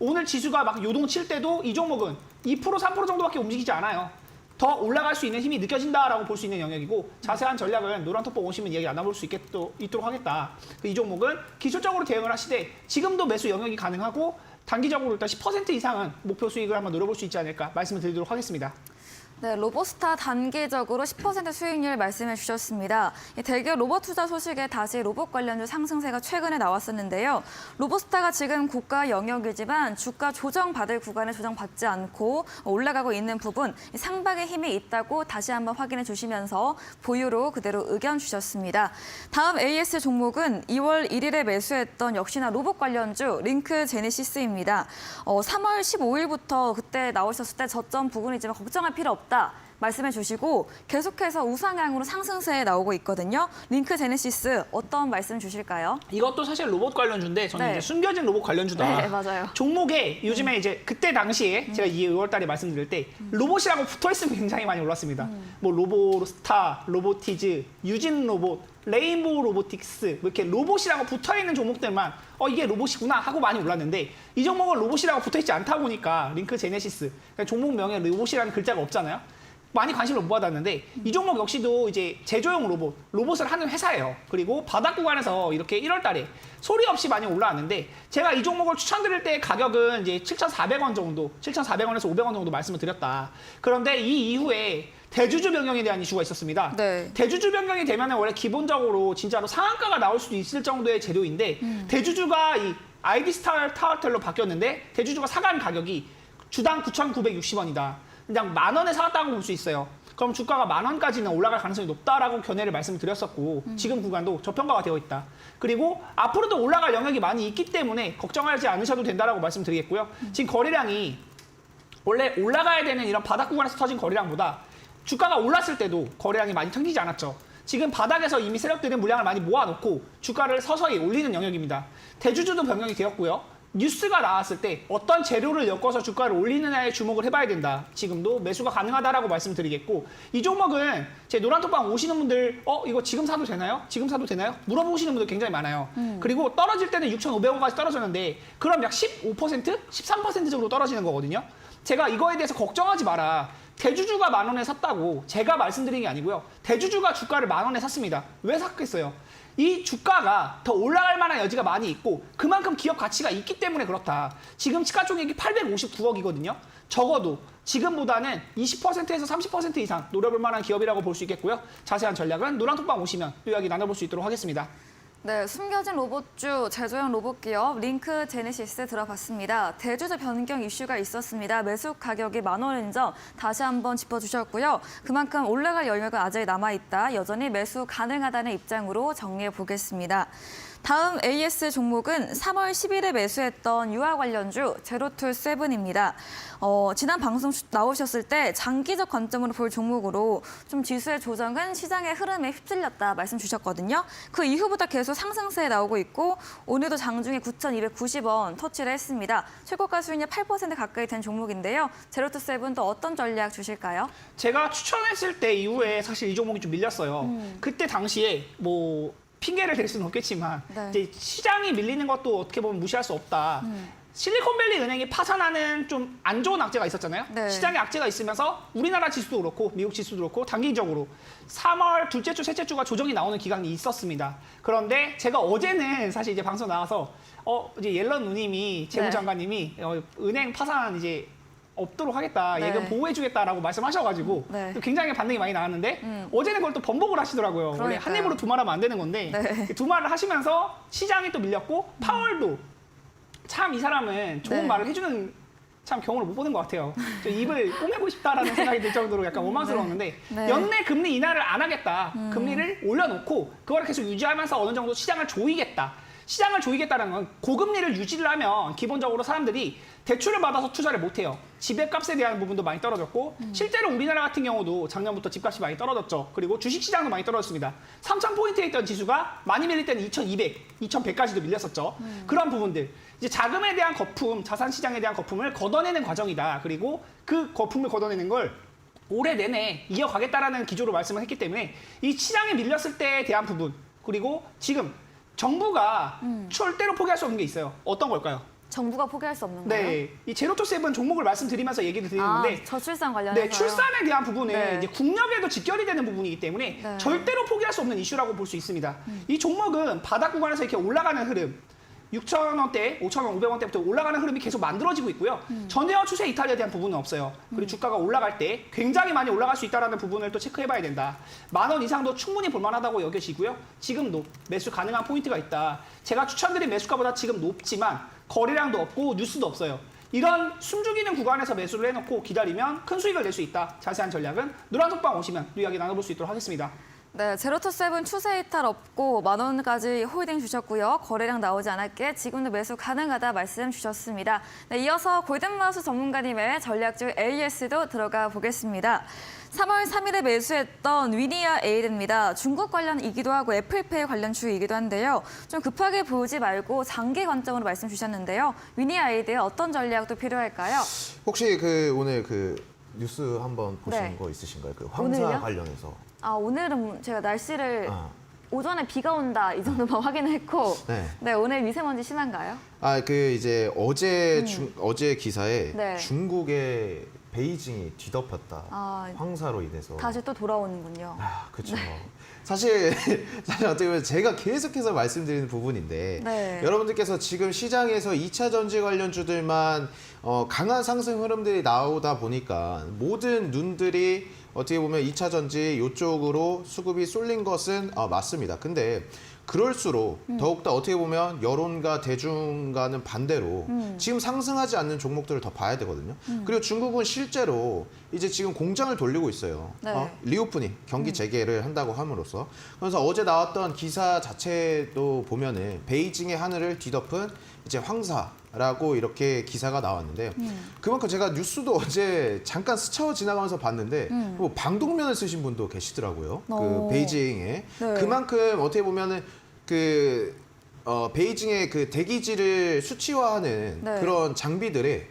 오늘 지수가 막 요동칠 때도 이 종목은 2%, 3% 정도밖에 움직이지 않아요. 더 올라갈 수 있는 힘이 느껴진다라고 볼 수 있는 영역이고 자세한 전략은 노란톡방 오시면 이야기 나눠볼 수 있도록 하겠다. 이 종목은 기술적으로 대응을 하시되 지금도 매수 영역이 가능하고 단기적으로 일단 10% 이상은 목표 수익을 한번 노려볼 수 있지 않을까 말씀을 드리도록 하겠습니다. 네, 로봇스타 단기적으로 10% 수익률 말씀해 주셨습니다. 이 대기업 로봇 투자 소식에 다시 로봇 관련주 상승세가 최근에 나왔었는데요. 로봇스타가 지금 고가 영역이지만 주가 조정받을 구간에 조정받지 않고 올라가고 있는 부분, 상박의 힘이 있다고 다시 한번 확인해 주시면서 보유로 그대로 의견 주셨습니다. 다음 AS 종목은 2월 1일에 매수했던 역시나 로봇 관련주 링크 제네시스입니다. 3월 15일부터 그때 나오셨을 때 저점 부근이지만 걱정할 필요 없다. 말씀해 주시고 계속해서 우상향으로 상승세에 나오고 있거든요. 링크 제네시스 어떤 말씀 주실까요? 이것도 사실 로봇 관련주인데 저는 네. 이제 숨겨진 로봇 관련주다. 네, 맞아요. 종목에 요즘에 이제 그때 당시에 제가 2월 달에 말씀드릴 때 로봇이라고 붙어있으면 굉장히 많이 올랐습니다. 뭐 로보스타, 로보티즈, 유진 로봇, 레인보우 로보틱스 뭐 이렇게 로봇이라고 붙어있는 종목들만 이게 로봇이구나 하고 많이 올랐는데 이 종목은 로봇이라고 붙어있지 않다 보니까 링크 제네시스 그러니까 종목 명에 로봇이라는 글자가 없잖아요. 많이 관심을 못 받았는데 이 종목 역시도 이제 제조용 로봇을 하는 회사예요. 그리고 바닥 구간에서 이렇게 1월 달에 소리 없이 많이 올라왔는데 제가 이 종목을 추천드릴 때 가격은 이제 7,400원 정도, 7,400원에서 500원 정도 말씀을 드렸다. 그런데 이 이후에 대주주 변경에 대한 이슈가 있었습니다. 네. 대주주 변경이 되면 원래 기본적으로 진짜로 상한가가 나올 수도 있을 정도의 재료인데 대주주가 이 아이디 스타 타워텔로 바뀌었는데 대주주가 사간 가격이 주당 9,960원이다. 그냥 10,000원에 사갔다고 볼 수 있어요. 그럼 주가가 10,000원까지는 올라갈 가능성이 높다라고 견해를 말씀드렸었고 지금 구간도 저평가가 되어 있다. 그리고 앞으로도 올라갈 영역이 많이 있기 때문에 걱정하지 않으셔도 된다라고 말씀드리겠고요. 지금 거래량이 원래 올라가야 되는 이런 바닥 구간에서 터진 거래량보다 주가가 올랐을 때도 거래량이 많이 튕기지 않았죠. 지금 바닥에서 이미 세력들은 물량을 많이 모아놓고 주가를 서서히 올리는 영역입니다. 대주주도 변경이 되었고요. 뉴스가 나왔을 때 어떤 재료를 엮어서 주가를 올리느냐에 주목을 해봐야 된다. 지금도 매수가 가능하다라고 말씀드리겠고 이 종목은 제 노란톡방 오시는 분들 이거 지금 사도 되나요? 지금 사도 되나요? 물어보시는 분들 굉장히 많아요. 그리고 떨어질 때는 6,500원까지 떨어졌는데 그럼 약 15%? 13% 정도 떨어지는 거거든요. 제가 이거에 대해서 걱정하지 마라. 대주주가 10,000원에 샀다고 제가 말씀드린 게 아니고요. 대주주가 주가를 10,000원에 샀습니다. 왜 샀겠어요? 이 주가가 더 올라갈 만한 여지가 많이 있고 그만큼 기업 가치가 있기 때문에 그렇다. 지금 시가총액이 859억이거든요. 적어도 지금보다는 20%에서 30% 이상 노려볼 만한 기업이라고 볼 수 있겠고요. 자세한 전략은 노란톡방 오시면 이야기 나눠볼 수 있도록 하겠습니다. 네, 숨겨진 로봇주 제조용 로봇 기업 링크 제네시스 들어봤습니다. 대주주 변경 이슈가 있었습니다. 매수 가격이 10,000원인 점 다시 한번 짚어주셨고요. 그만큼 올라갈 영역은 아직 남아있다. 여전히 매수 가능하다는 입장으로 정리해 보겠습니다. 다음 AS 종목은 3월 10일에 매수했던 유아 관련주 제로툴7입니다. 지난 방송 나오셨을 때 장기적 관점으로 볼 종목으로 좀 지수의 조정은 시장의 흐름에 휩쓸렸다 말씀 주셨거든요. 그 이후부터 계속 상승세에 나오고 있고 오늘도 장중에 9,290원 터치를 했습니다. 최고가 수익률 8% 가까이 된 종목인데요. 제로툴7 또 어떤 전략 주실까요? 제가 추천했을 때 이후에 사실 이 종목이 좀 밀렸어요. 그때 당시에 핑계를 댈 수는 없겠지만 네. 이제 시장이 밀리는 것도 어떻게 보면 무시할 수 없다. 실리콘밸리 은행이 파산하는 좀 안 좋은 악재가 있었잖아요. 네. 시장에 악재가 있으면서 우리나라 지수도 그렇고 미국 지수도 그렇고 단기적으로 3월 둘째 주, 셋째 주가 조정이 나오는 기간이 있었습니다. 그런데 제가 어제는 사실 이제 방송 나와서 이제 옐런 누님이 재무장관님이 은행 파산 이제 없도록 하겠다, 네. 예금 보호해주겠다라고 말씀하셔가지고 네. 또 굉장히 반응이 많이 나왔는데 어제는 그걸 또 번복을 하시더라고요. 원래 그러니까요. 한 입으로 두 말하면 안 되는 건데 네. 두 말을 하시면서 시장이 또 밀렸고 파월도 참 이 사람은 좋은 네. 말을 해주는 참 경우를 못 보는 것 같아요. 저 입을 꼬매고 싶다라는 생각이 들 정도로 약간 원망스러웠는데 네. 연내 금리 인하를 안 하겠다. 금리를 올려놓고 그걸 계속 유지하면서 어느 정도 시장을 조이겠다. 시장을 조이겠다는 건 고금리를 유지를 하면 기본적으로 사람들이 대출을 받아서 투자를 못해요. 집값에 대한 부분도 많이 떨어졌고 실제로 우리나라 같은 경우도 작년부터 집값이 많이 떨어졌죠. 그리고 주식시장도 많이 떨어졌습니다. 3,000포인트에 있던 지수가 많이 밀릴 때는 2,200, 2,100까지도 밀렸었죠. 그런 부분들. 이제 자금에 대한 거품, 자산시장에 대한 거품을 걷어내는 과정이다. 그리고 그 거품을 걷어내는 걸 올해 내내 이어가겠다라는 기조로 말씀을 했기 때문에 이 시장에 밀렸을 때에 대한 부분, 그리고 지금 정부가 절대로 포기할 수 없는 게 있어요. 어떤 걸까요? 정부가 포기할 수 없는 거예요? 네, 이 제로투 세븐 종목을 말씀드리면서 얘기를 드리는데 저출산 관련해서요? 네, 출산에 대한 부분은 네. 이제 국력에도 직결이 되는 부분이기 때문에 네. 절대로 포기할 수 없는 이슈라고 볼 수 있습니다. 이 종목은 바닥 구간에서 이렇게 올라가는 흐름, 6,000원대, 5,000원, 500원대부터 올라가는 흐름이 계속 만들어지고 있고요. 전해와 추세 이탈에 대한 부분은 없어요. 그리고 주가가 올라갈 때 굉장히 많이 올라갈 수 있다는 부분을 또 체크해봐야 된다. 10,000원 이상도 충분히 볼만하다고 여겨지고요. 지금도 매수 가능한 포인트가 있다. 제가 추천드린 매수가보다 지금 높지만 거래량도 없고 뉴스도 없어요. 이런 숨죽이는 구간에서 매수를 해놓고 기다리면 큰 수익을 낼 수 있다. 자세한 전략은 노란톡방 오시면 이야기 나눠볼 수 있도록 하겠습니다. 네, 제로투세븐 추세 이탈 없고 10,000원까지 홀딩 주셨고요. 거래량 나오지 않았기에 지금도 매수 가능하다 말씀 주셨습니다. 네, 이어서 골든마우스 전문가님의 전략주 AS도 들어가 보겠습니다. 3월 3일에 매수했던 위니아 에이드입니다. 중국 관련이기도 하고 애플페이 관련 주이기도 한데요. 좀 급하게 보지 말고 장기 관점으로 말씀 주셨는데요. 위니아 에이드에 어떤 전략도 필요할까요? 혹시 그 오늘 그 뉴스 한번 보신 네. 거 있으신가요? 그 황사 오늘요? 관련해서. 오늘은 제가 날씨를 아. 오전에 비가 온다 이 정도만 확인을 했고 네. 오늘 미세먼지 심한가요? 그 이제 어제 어제 기사에 네. 중국의 베이징이 뒤덮였다. 황사로 인해서. 다시 또 돌아오는군요. 그렇죠. 사실 어떻게 보면 제가 계속해서 말씀드리는 부분인데 네. 여러분들께서 지금 시장에서 2차 전지 관련주들만 강한 상승 흐름들이 나오다 보니까 모든 눈들이 어떻게 보면 2차 전지 이쪽으로 수급이 쏠린 것은 맞습니다. 근데 그럴수록 더욱더 어떻게 보면 여론과 대중과는 반대로 지금 상승하지 않는 종목들을 더 봐야 되거든요. 그리고 중국은 실제로 이제 지금 공장을 돌리고 있어요. 네. 리오프닝, 경기 재개를 한다고 함으로써. 그래서 어제 나왔던 기사 자체도 보면은 베이징의 하늘을 뒤덮은 이제 황사라고 이렇게 기사가 나왔는데 그만큼 제가 뉴스도 어제 잠깐 스쳐 지나가면서 봤는데 뭐 방독면을 쓰신 분도 계시더라고요. 그 베이징에. 네. 그만큼 어떻게 보면은 그 베이징의 그 대기질을 수치화하는 네. 그런 장비들의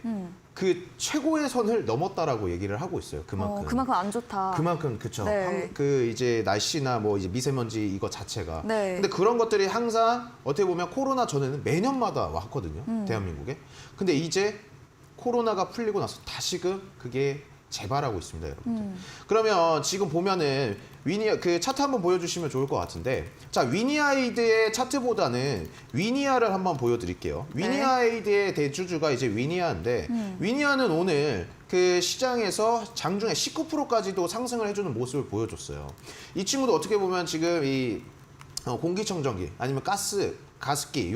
그 최고의 선을 넘었다라고 얘기를 하고 있어요. 그만큼. 그만큼 안 좋다. 그만큼 그쵸. 네. 그 이제 날씨나 뭐 이제 미세먼지 이거 자체가. 네. 근데 그런 것들이 항상 어떻게 보면 코로나 전에는 매년마다 왔거든요. 대한민국에. 근데 이제 코로나가 풀리고 나서 다시금 그게 재발하고 있습니다, 여러분들. 그러면 지금 보면은 위니아 그 차트 한번 보여주시면 좋을 것 같은데, 자 위니아이드의 차트보다는 위니아를 한번 보여드릴게요. 위니아이드의 대주주가 이제 위니아인데, 위니아는 오늘 그 시장에서 장중에 19%까지도 상승을 해주는 모습을 보여줬어요. 이 친구도 어떻게 보면 지금 이 공기청정기 아니면 가습기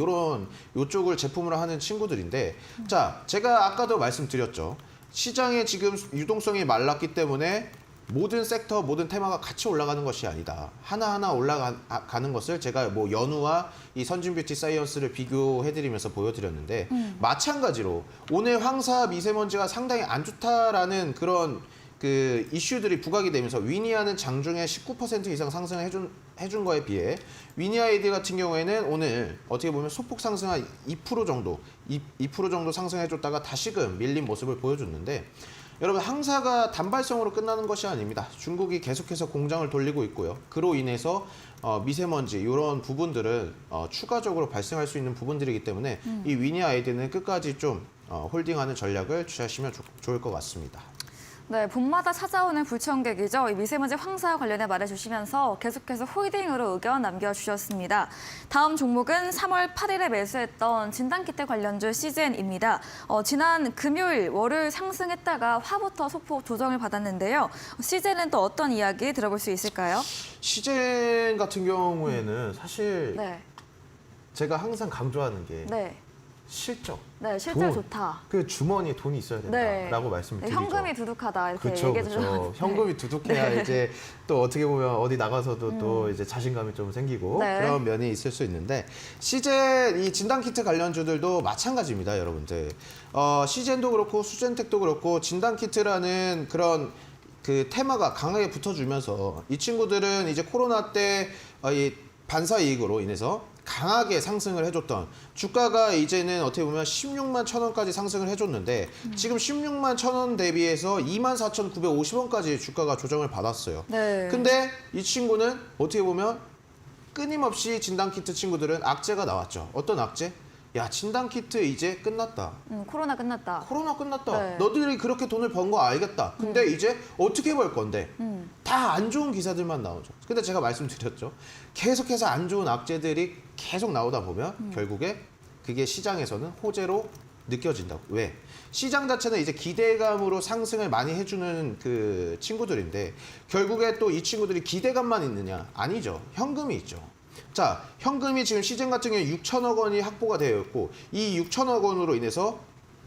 요쪽을 제품으로 하는 친구들인데, 자 제가 아까도 말씀드렸죠. 시장에 지금 유동성이 말랐기 때문에 모든 섹터, 모든 테마가 같이 올라가는 것이 아니다. 하나하나 올라가는 것을 제가 뭐 연우와 이 선진뷰티 사이언스를 비교해드리면서 보여드렸는데, 마찬가지로 오늘 황사 미세먼지가 상당히 안 좋다라는 그런 그 이슈들이 부각이 되면서 위니아는 장중에 19% 이상 상승을 해준 거에 비해 위니아이드 같은 경우에는 오늘 어떻게 보면 소폭 상승한 2% 정도 상승해줬다가 다시금 밀린 모습을 보여줬는데, 여러분 황사가 단발성으로 끝나는 것이 아닙니다. 중국이 계속해서 공장을 돌리고 있고요. 그로 인해서 미세먼지 이런 부분들은 추가적으로 발생할 수 있는 부분들이기 때문에 이 위니아이드는 끝까지 좀 홀딩하는 전략을 취하시면 좋을 것 같습니다. 네, 봄마다 찾아오는 불청객이죠. 이 미세먼지 황사 관련해 말해주시면서 계속해서 홀딩으로 의견 남겨주셨습니다. 다음 종목은 3월 8일에 매수했던 진단키트 관련주 CGN입니다. 지난 금요일, 월요일 상승했다가 화부터 소폭 조정을 받았는데요. CGN은 또 어떤 이야기 들어볼 수 있을까요? 시젠 같은 경우에는 사실 네, 제가 항상 강조하는 게 네, 실적. 네, 실질 돈. 좋다. 그 주머니에 돈이 있어야 된다라고 말씀을 네, 드리죠. 현금이 두둑하다 이렇게 그렇죠, 얘기해 그렇죠. 주셨는데. 현금이 두둑해야 이제 또 어떻게 보면 어디 나가서도 또 이제 자신감이 좀 생기고 네. 그런 면이 있을 수 있는데 시젠 이 진단키트 관련주들도 마찬가지입니다, 여러분들. 시젠도 그렇고 수젠텍도 그렇고 진단키트라는 그런 그 테마가 강하게 붙어주면서 이 친구들은 이제 코로나 때 이 반사 이익으로 인해서 강하게 상승을 해줬던 주가가 이제는 어떻게 보면 16만 1,000원까지 상승을 해줬는데 지금 16만 1,000원 대비해서 24,950원까지 주가가 조정을 받았어요. 네. 근데 이 친구는 어떻게 보면 끊임없이 진단키트 친구들은 악재가 나왔죠. 어떤 악재? 야, 진단키트 이제 끝났다. 코로나 끝났다. 코로나 끝났다. 네. 너희들이 그렇게 돈을 번 거 알겠다. 근데 이제 어떻게 벌 건데? 다 안 좋은 기사들만 나오죠. 근데 제가 말씀드렸죠. 계속해서 안 좋은 악재들이 계속 나오다 보면 결국에 그게 시장에서는 호재로 느껴진다고. 왜? 시장 자체는 이제 기대감으로 상승을 많이 해주는 그 친구들인데 결국에 또 이 친구들이 기대감만 있느냐? 아니죠. 현금이 있죠. 자, 현금이 지금 시즌 같은 경우에 6천억 원이 확보가 되어 있고 이 6천억 원으로 인해서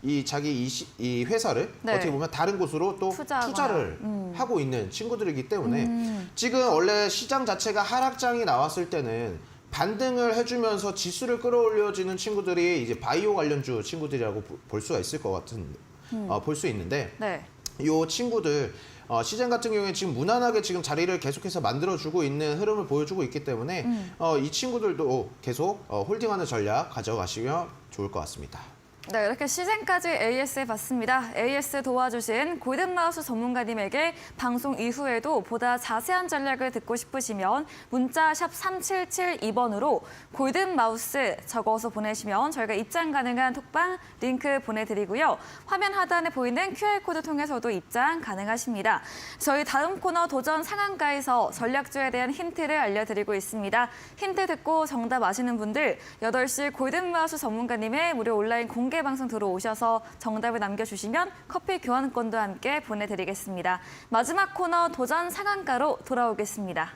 이 자기 이 회사를 네. 어떻게 보면 다른 곳으로 또 투자하거나. 투자를 하고 있는 친구들이기 때문에 지금 원래 시장 자체가 하락장이 나왔을 때는 반등을 해주면서 지수를 끌어올려지는 친구들이 이제 바이오 관련주 친구들이라고 볼 수가 있을 것 같은 볼 수 있는데 네. 요 친구들 시즌 같은 경우에 지금 무난하게 지금 자리를 계속해서 만들어주고 있는 흐름을 보여주고 있기 때문에 이 친구들도 계속 홀딩하는 전략 가져가시면 좋을 것 같습니다. 네, 이렇게 시즌까지 AS 해봤습니다. AS 도와주신 골든마우스 전문가님에게 방송 이후에도 보다 자세한 전략을 듣고 싶으시면 문자 샵 3772번으로 골든마우스 적어서 보내시면 저희가 입장 가능한 톡방 링크 보내드리고요. 화면 하단에 보이는 QR코드 통해서도 입장 가능하십니다. 저희 다음 코너 도전 상한가에서 전략주에 대한 힌트를 알려드리고 있습니다. 힌트 듣고 정답 아시는 분들 8시 골든마우스 전문가님의 무료 온라인 공개 방송 들어오셔서 정답을 남겨주시면 커피 교환권도 함께 보내드리겠습니다. 마지막 코너 도전 상한가로 돌아오겠습니다.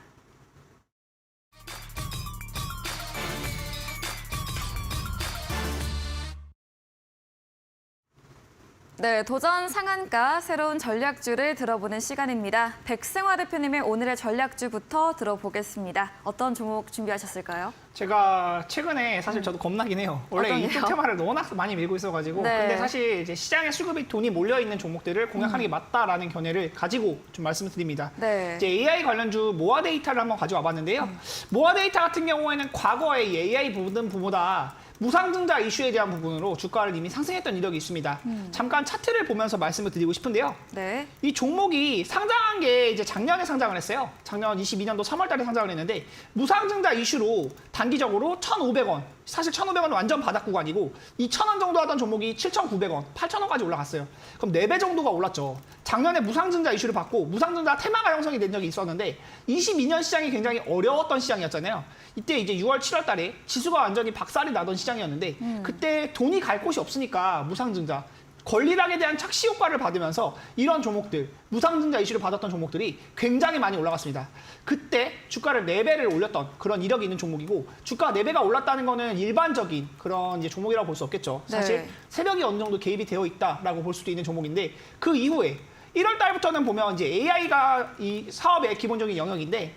네, 도전 상한가 새로운 전략주를 들어보는 시간입니다. 백승화 대표님의 오늘의 전략주부터 들어보겠습니다. 어떤 종목 준비하셨을까요? 제가 최근에 사실 저도 겁나긴 해요. 원래 어떤데요? 이쪽 테마를 워낙 많이 밀고 있어가지고. 네. 근데 사실 이제 시장에 수급이 돈이 몰려있는 종목들을 공략하는 게 맞다라는 견해를 가지고 좀 말씀을 드립니다. 네. 이제 AI 관련주 모아 데이터를 한번 가져와 봤는데요. 모아 데이터 같은 경우에는 과거에 이 AI 부분보다 무상증자 이슈에 대한 부분으로 주가를 이미 상승했던 이력이 있습니다. 잠깐 차트를 보면서 말씀을 드리고 싶은데요. 네. 이 종목이 상장한 게 이제 작년에 상장을 했어요. 작년 22년도 3월 달에 상장을 했는데 무상증자 이슈로 단기적으로 1,500원. 사실 1,500원은 완전 바닥 구간이고 2,000원 정도 하던 종목이 7,900원, 8,000원까지 올라갔어요. 그럼 4배 정도가 올랐죠. 작년에 무상증자 이슈를 받고 무상증자 테마가 형성이 된 적이 있었는데 22년 시장이 굉장히 어려웠던 시장이었잖아요. 이때 이제 6월, 7월 달에 지수가 완전히 박살이 나던 시장이었는데 그때 돈이 갈 곳이 없으니까 무상증자 권리락에 대한 착시 효과를 받으면서 이런 종목들, 무상증자 이슈를 받았던 종목들이 굉장히 많이 올라갔습니다. 그때 주가를 4배를 올렸던 그런 이력이 있는 종목이고 주가가 4배가 올랐다는 거는 일반적인 그런 이제 종목이라고 볼 수 없겠죠. 사실 네. 세력이 어느 정도 개입이 되어 있다라고 볼 수도 있는 종목인데 그 이후에 1월 달부터는 보면 이제 AI가 이 사업의 기본적인 영역인데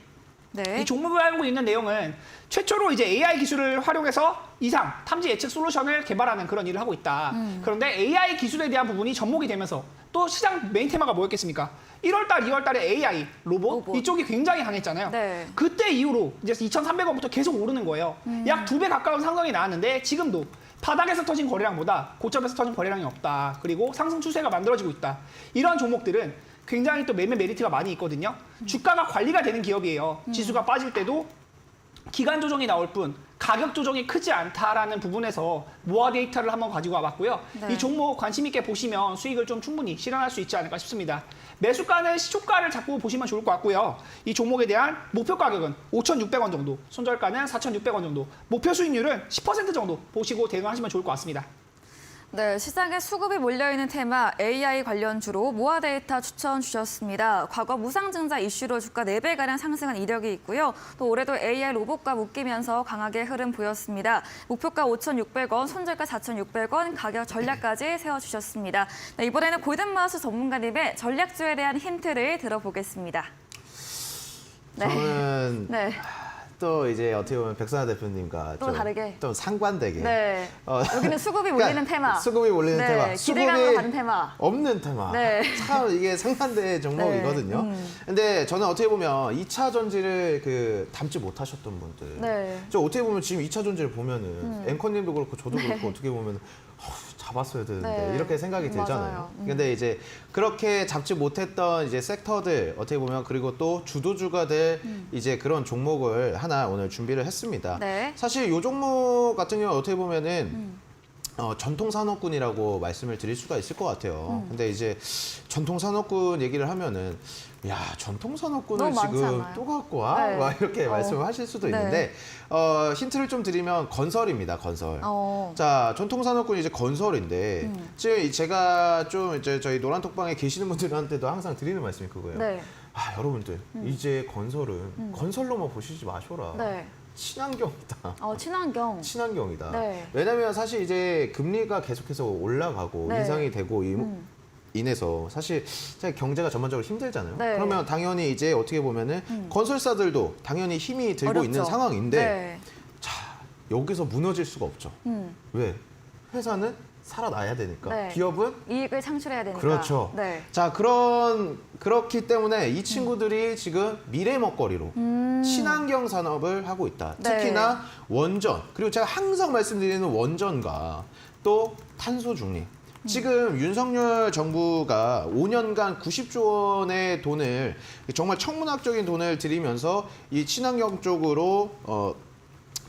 네. 이 종목을 알고 있는 내용은 최초로 이제 AI 기술을 활용해서 이상 탐지 예측 솔루션을 개발하는 그런 일을 하고 있다. 그런데 AI 기술에 대한 부분이 접목이 되면서 또 시장 메인 테마가 뭐였겠습니까? 1월달, 2월달에 AI 로봇 이쪽이 굉장히 강했잖아요. 네. 그때 이후로 이제 2,300원부터 계속 오르는 거예요. 약 2배 가까운 상승이 나왔는데 지금도 바닥에서 터진 거래량보다 고점에서 터진 거래량이 없다. 그리고 상승 추세가 만들어지고 있다. 이런 종목들은 굉장히 또 매매 메리트가 많이 있거든요. 주가가 관리가 되는 기업이에요. 지수가 빠질 때도 기간 조정이 나올 뿐 가격 조정이 크지 않다라는 부분에서 모아 데이터를 한번 가지고 와봤고요. 네. 이 종목 관심 있게 보시면 수익을 좀 충분히 실현할 수 있지 않을까 싶습니다. 매수가는 시초가를 잡고 보시면 좋을 것 같고요. 이 종목에 대한 목표 가격은 5,600원 정도, 손절가는 4,600원 정도, 목표 수익률은 10% 정도 보시고 대응하시면 좋을 것 같습니다. 네, 시장에 수급이 몰려있는 테마 AI 관련주로 모아 데이터 추천 주셨습니다. 과거 무상증자 이슈로 주가 4배가량 상승한 이력이 있고요. 또 올해도 AI 로봇과 묶이면서 강하게 흐름 보였습니다. 목표가 5,600원, 손절가 4,600원, 가격 전략까지 세워주셨습니다. 네, 이번에는 골든마우스 전문가님의 전략주에 대한 힌트를 들어보겠습니다. 네. 저는 네. 또 이제 어떻게 보면 백선아 대표님과 또 다르게. 좀 상반되게 네. 여기는 수급이 그러니까 몰리는 테마. 수급이 몰리는 네, 테마. 기대감으로 수급이 가는 테마. 없는 테마. 네. 참 이게 상반된 종목이거든요. 네, 근데 저는 어떻게 보면 2차 전지를 담지 못하셨던 분들. 네. 저 어떻게 보면 지금 2차 전지를 보면은 앵커님도 그렇고 저도 그렇고 어떻게 보면 잡았어야 되는데 네. 이렇게 생각이 들잖아요. 맞아요. 근데 이제 그렇게 잡지 못했던 이제 섹터들 어떻게 보면 그리고 또 주도주가 될 이제 그런 종목을 하나 오늘 준비를 했습니다. 네. 사실 이 종목 같은 경우 어떻게 보면은 전통 산업군이라고 말씀을 드릴 수가 있을 것 같아요. 근데 이제 전통 산업군 얘기를 하면은 야 전통 산업군을 너무 많지 지금 않아요? 또 갖고 와? 네. 막 이렇게 말씀을 하실 수도 네. 있는데 힌트를 좀 드리면 건설입니다. 건설. 어. 자 전통 산업군이 이제 건설인데 지금 제가 좀 이제 저희 노란톡방에 계시는 분들한테도 항상 드리는 말씀이 그거예요. 네. 아 여러분들 이제 건설은 건설로만 보시지 마셔라. 네. 친환경이다. 친환경. 친환경이다. 네. 왜냐하면 사실 이제 금리가 계속해서 올라가고 네. 인상이 되고 인해서 사실 경제가 전반적으로 힘들잖아요. 네. 그러면 당연히 이제 어떻게 보면은 건설사들도 당연히 힘이 들고 어렵죠. 있는 상황인데 네. 자 여기서 무너질 수가 없죠. 왜? 회사는 살아나야 되니까. 네. 기업은 이익을 창출해야 되니까. 그렇죠. 네. 자 그렇기 때문에 이 친구들이 지금 미래 먹거리로 친환경 산업을 하고 있다. 네. 특히나 원전 그리고 제가 항상 말씀드리는 원전과 또 탄소 중립. 지금 윤석열 정부가 5년간 90조 원의 돈을 정말 천문학적인 돈을 들이면서 이 친환경 쪽으로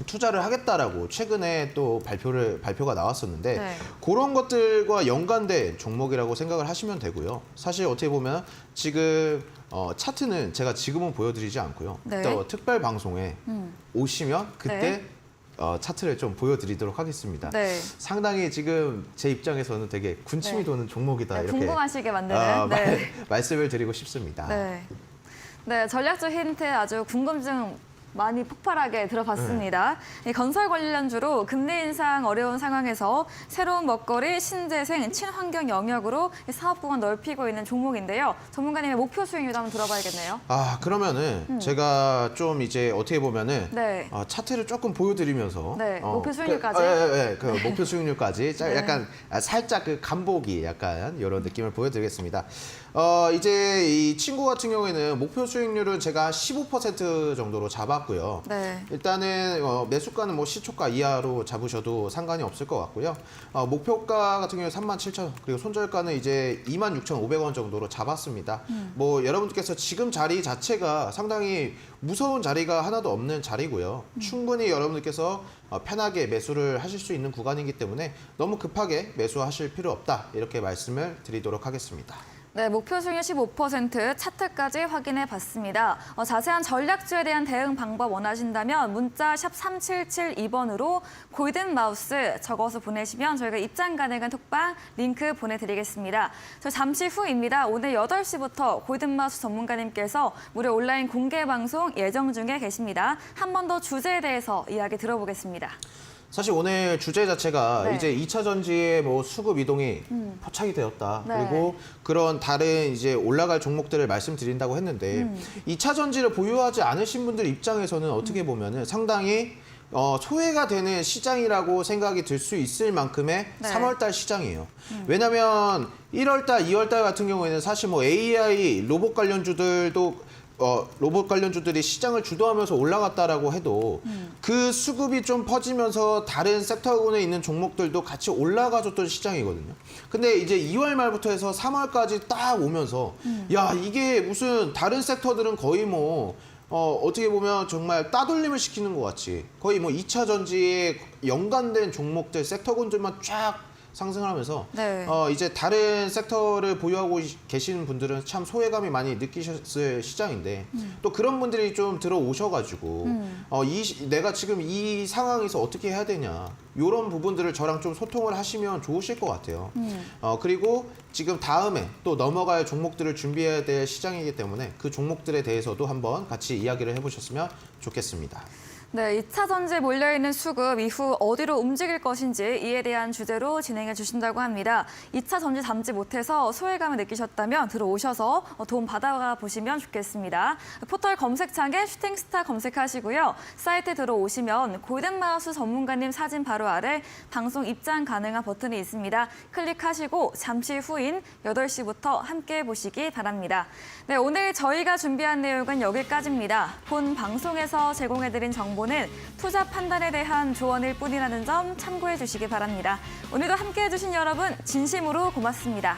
투자를 하겠다라고 최근에 또 발표가 나왔었는데 네. 그런 것들과 연관된 종목이라고 생각을 하시면 되고요. 사실 어떻게 보면 지금 차트는 제가 지금은 보여드리지 않고요. 네. 또 특별 방송에 오시면 그때 네. 차트를 좀 보여드리도록 하겠습니다. 네. 상당히 지금 제 입장에서는 되게 군침이 네. 도는 종목이다 네, 이렇게 궁금하시게 만드는. 네. 말씀을 드리고 싶습니다. 네. 네, 전략적 힌트 아주 궁금증 많이 폭발하게 들어봤습니다. 이 건설 관련주로 금리 인상 어려운 상황에서 새로운 먹거리, 신재생, 친환경 영역으로 이 사업 구간 넓히고 있는 종목인데요. 전문가님의 목표 수익률 한번 들어봐야겠네요. 그러면은 제가 좀 이제 어떻게 보면은 네. 차트를 조금 보여드리면서 네, 목표 수익률까지? 그 목표 수익률까지 네. 약간 살짝 그 간보기 약간 이런 느낌을 보여드리겠습니다. 이제 이 친구 같은 경우에는 목표 수익률은 제가 15% 정도로 잡았고요. 네. 일단은 매수가는 뭐 시초가 이하로 잡으셔도 상관이 없을 것 같고요. 목표가 같은 경우에 37,000원 그리고 손절가는 이제 26,500원 정도로 잡았습니다. 뭐 여러분들께서 지금 자리 자체가 상당히 무서운 자리가 하나도 없는 자리고요. 충분히 여러분들께서 편하게 매수를 하실 수 있는 구간이기 때문에 너무 급하게 매수하실 필요 없다 이렇게 말씀을 드리도록 하겠습니다. 네, 목표 수익률 15%, 차트까지 확인해 봤습니다. 자세한 전략주에 대한 대응 방법 원하신다면 문자 샵 3772번으로 골든 마우스 적어서 보내시면 저희가 입장 가능한 톡방 링크 보내드리겠습니다. 저 잠시 후입니다. 오늘 8시부터 골든 마우스 전문가님께서 무료 온라인 공개 방송 예정 중에 계십니다. 한 번 더 주제에 대해서 이야기 들어보겠습니다. 사실 오늘 주제 자체가 네. 이제 2차 전지의 뭐 수급 이동이 포착이 되었다. 네. 그리고 그런 다른 이제 올라갈 종목들을 말씀드린다고 했는데 2차 전지를 보유하지 않으신 분들 입장에서는 어떻게 보면은 상당히 소외가 되는 시장이라고 생각이 들 수 있을 만큼의 네. 3월달 시장이에요. 왜냐하면 1월달, 2월달 같은 경우에는 사실 뭐 AI 로봇 관련주들도 로봇 관련주들이 시장을 주도하면서 올라갔다라고 해도 그 수급이 좀 퍼지면서 다른 섹터군에 있는 종목들도 같이 올라가줬던 시장이거든요. 근데 이제 2월 말부터 해서 3월까지 딱 오면서 야 이게 무슨 다른 섹터들은 거의 뭐 어떻게 보면 정말 따돌림을 시키는 것 같이 거의 뭐 2차 전지에 연관된 종목들, 섹터군들만 쫙 상승을 하면서 네. 이제 다른 섹터를 보유하고 계시는 분들은 참 소외감이 많이 느끼셨을 시장인데 또 그런 분들이 좀 들어오셔가지고 내가 지금 이 상황에서 어떻게 해야 되냐 이런 부분들을 저랑 좀 소통을 하시면 좋으실 것 같아요. 그리고 지금 다음에 또 넘어갈 종목들을 준비해야 될 시장이기 때문에 그 종목들에 대해서도 한번 같이 이야기를 해보셨으면 좋겠습니다. 네, 2차 전지에 몰려있는 수급 이후 어디로 움직일 것인지 이에 대한 주제로 진행해 주신다고 합니다. 2차 전지 담지 못해서 소외감을 느끼셨다면 들어오셔서 도움 받아가 보시면 좋겠습니다. 포털 검색창에 슈팅스타 검색하시고요. 사이트에 들어오시면 골든마우스 전문가님 사진 바로 아래 방송 입장 가능한 버튼이 있습니다. 클릭하시고 잠시 후인 8시부터 함께 보시기 바랍니다. 네, 오늘 저희가 준비한 내용은 여기까지입니다. 본 방송에서 제공해드린 정보는 투자 판단에 대한 조언일 뿐이라는 점 참고해 주시기 바랍니다. 오늘도 함께해 주신 여러분 진심으로 고맙습니다.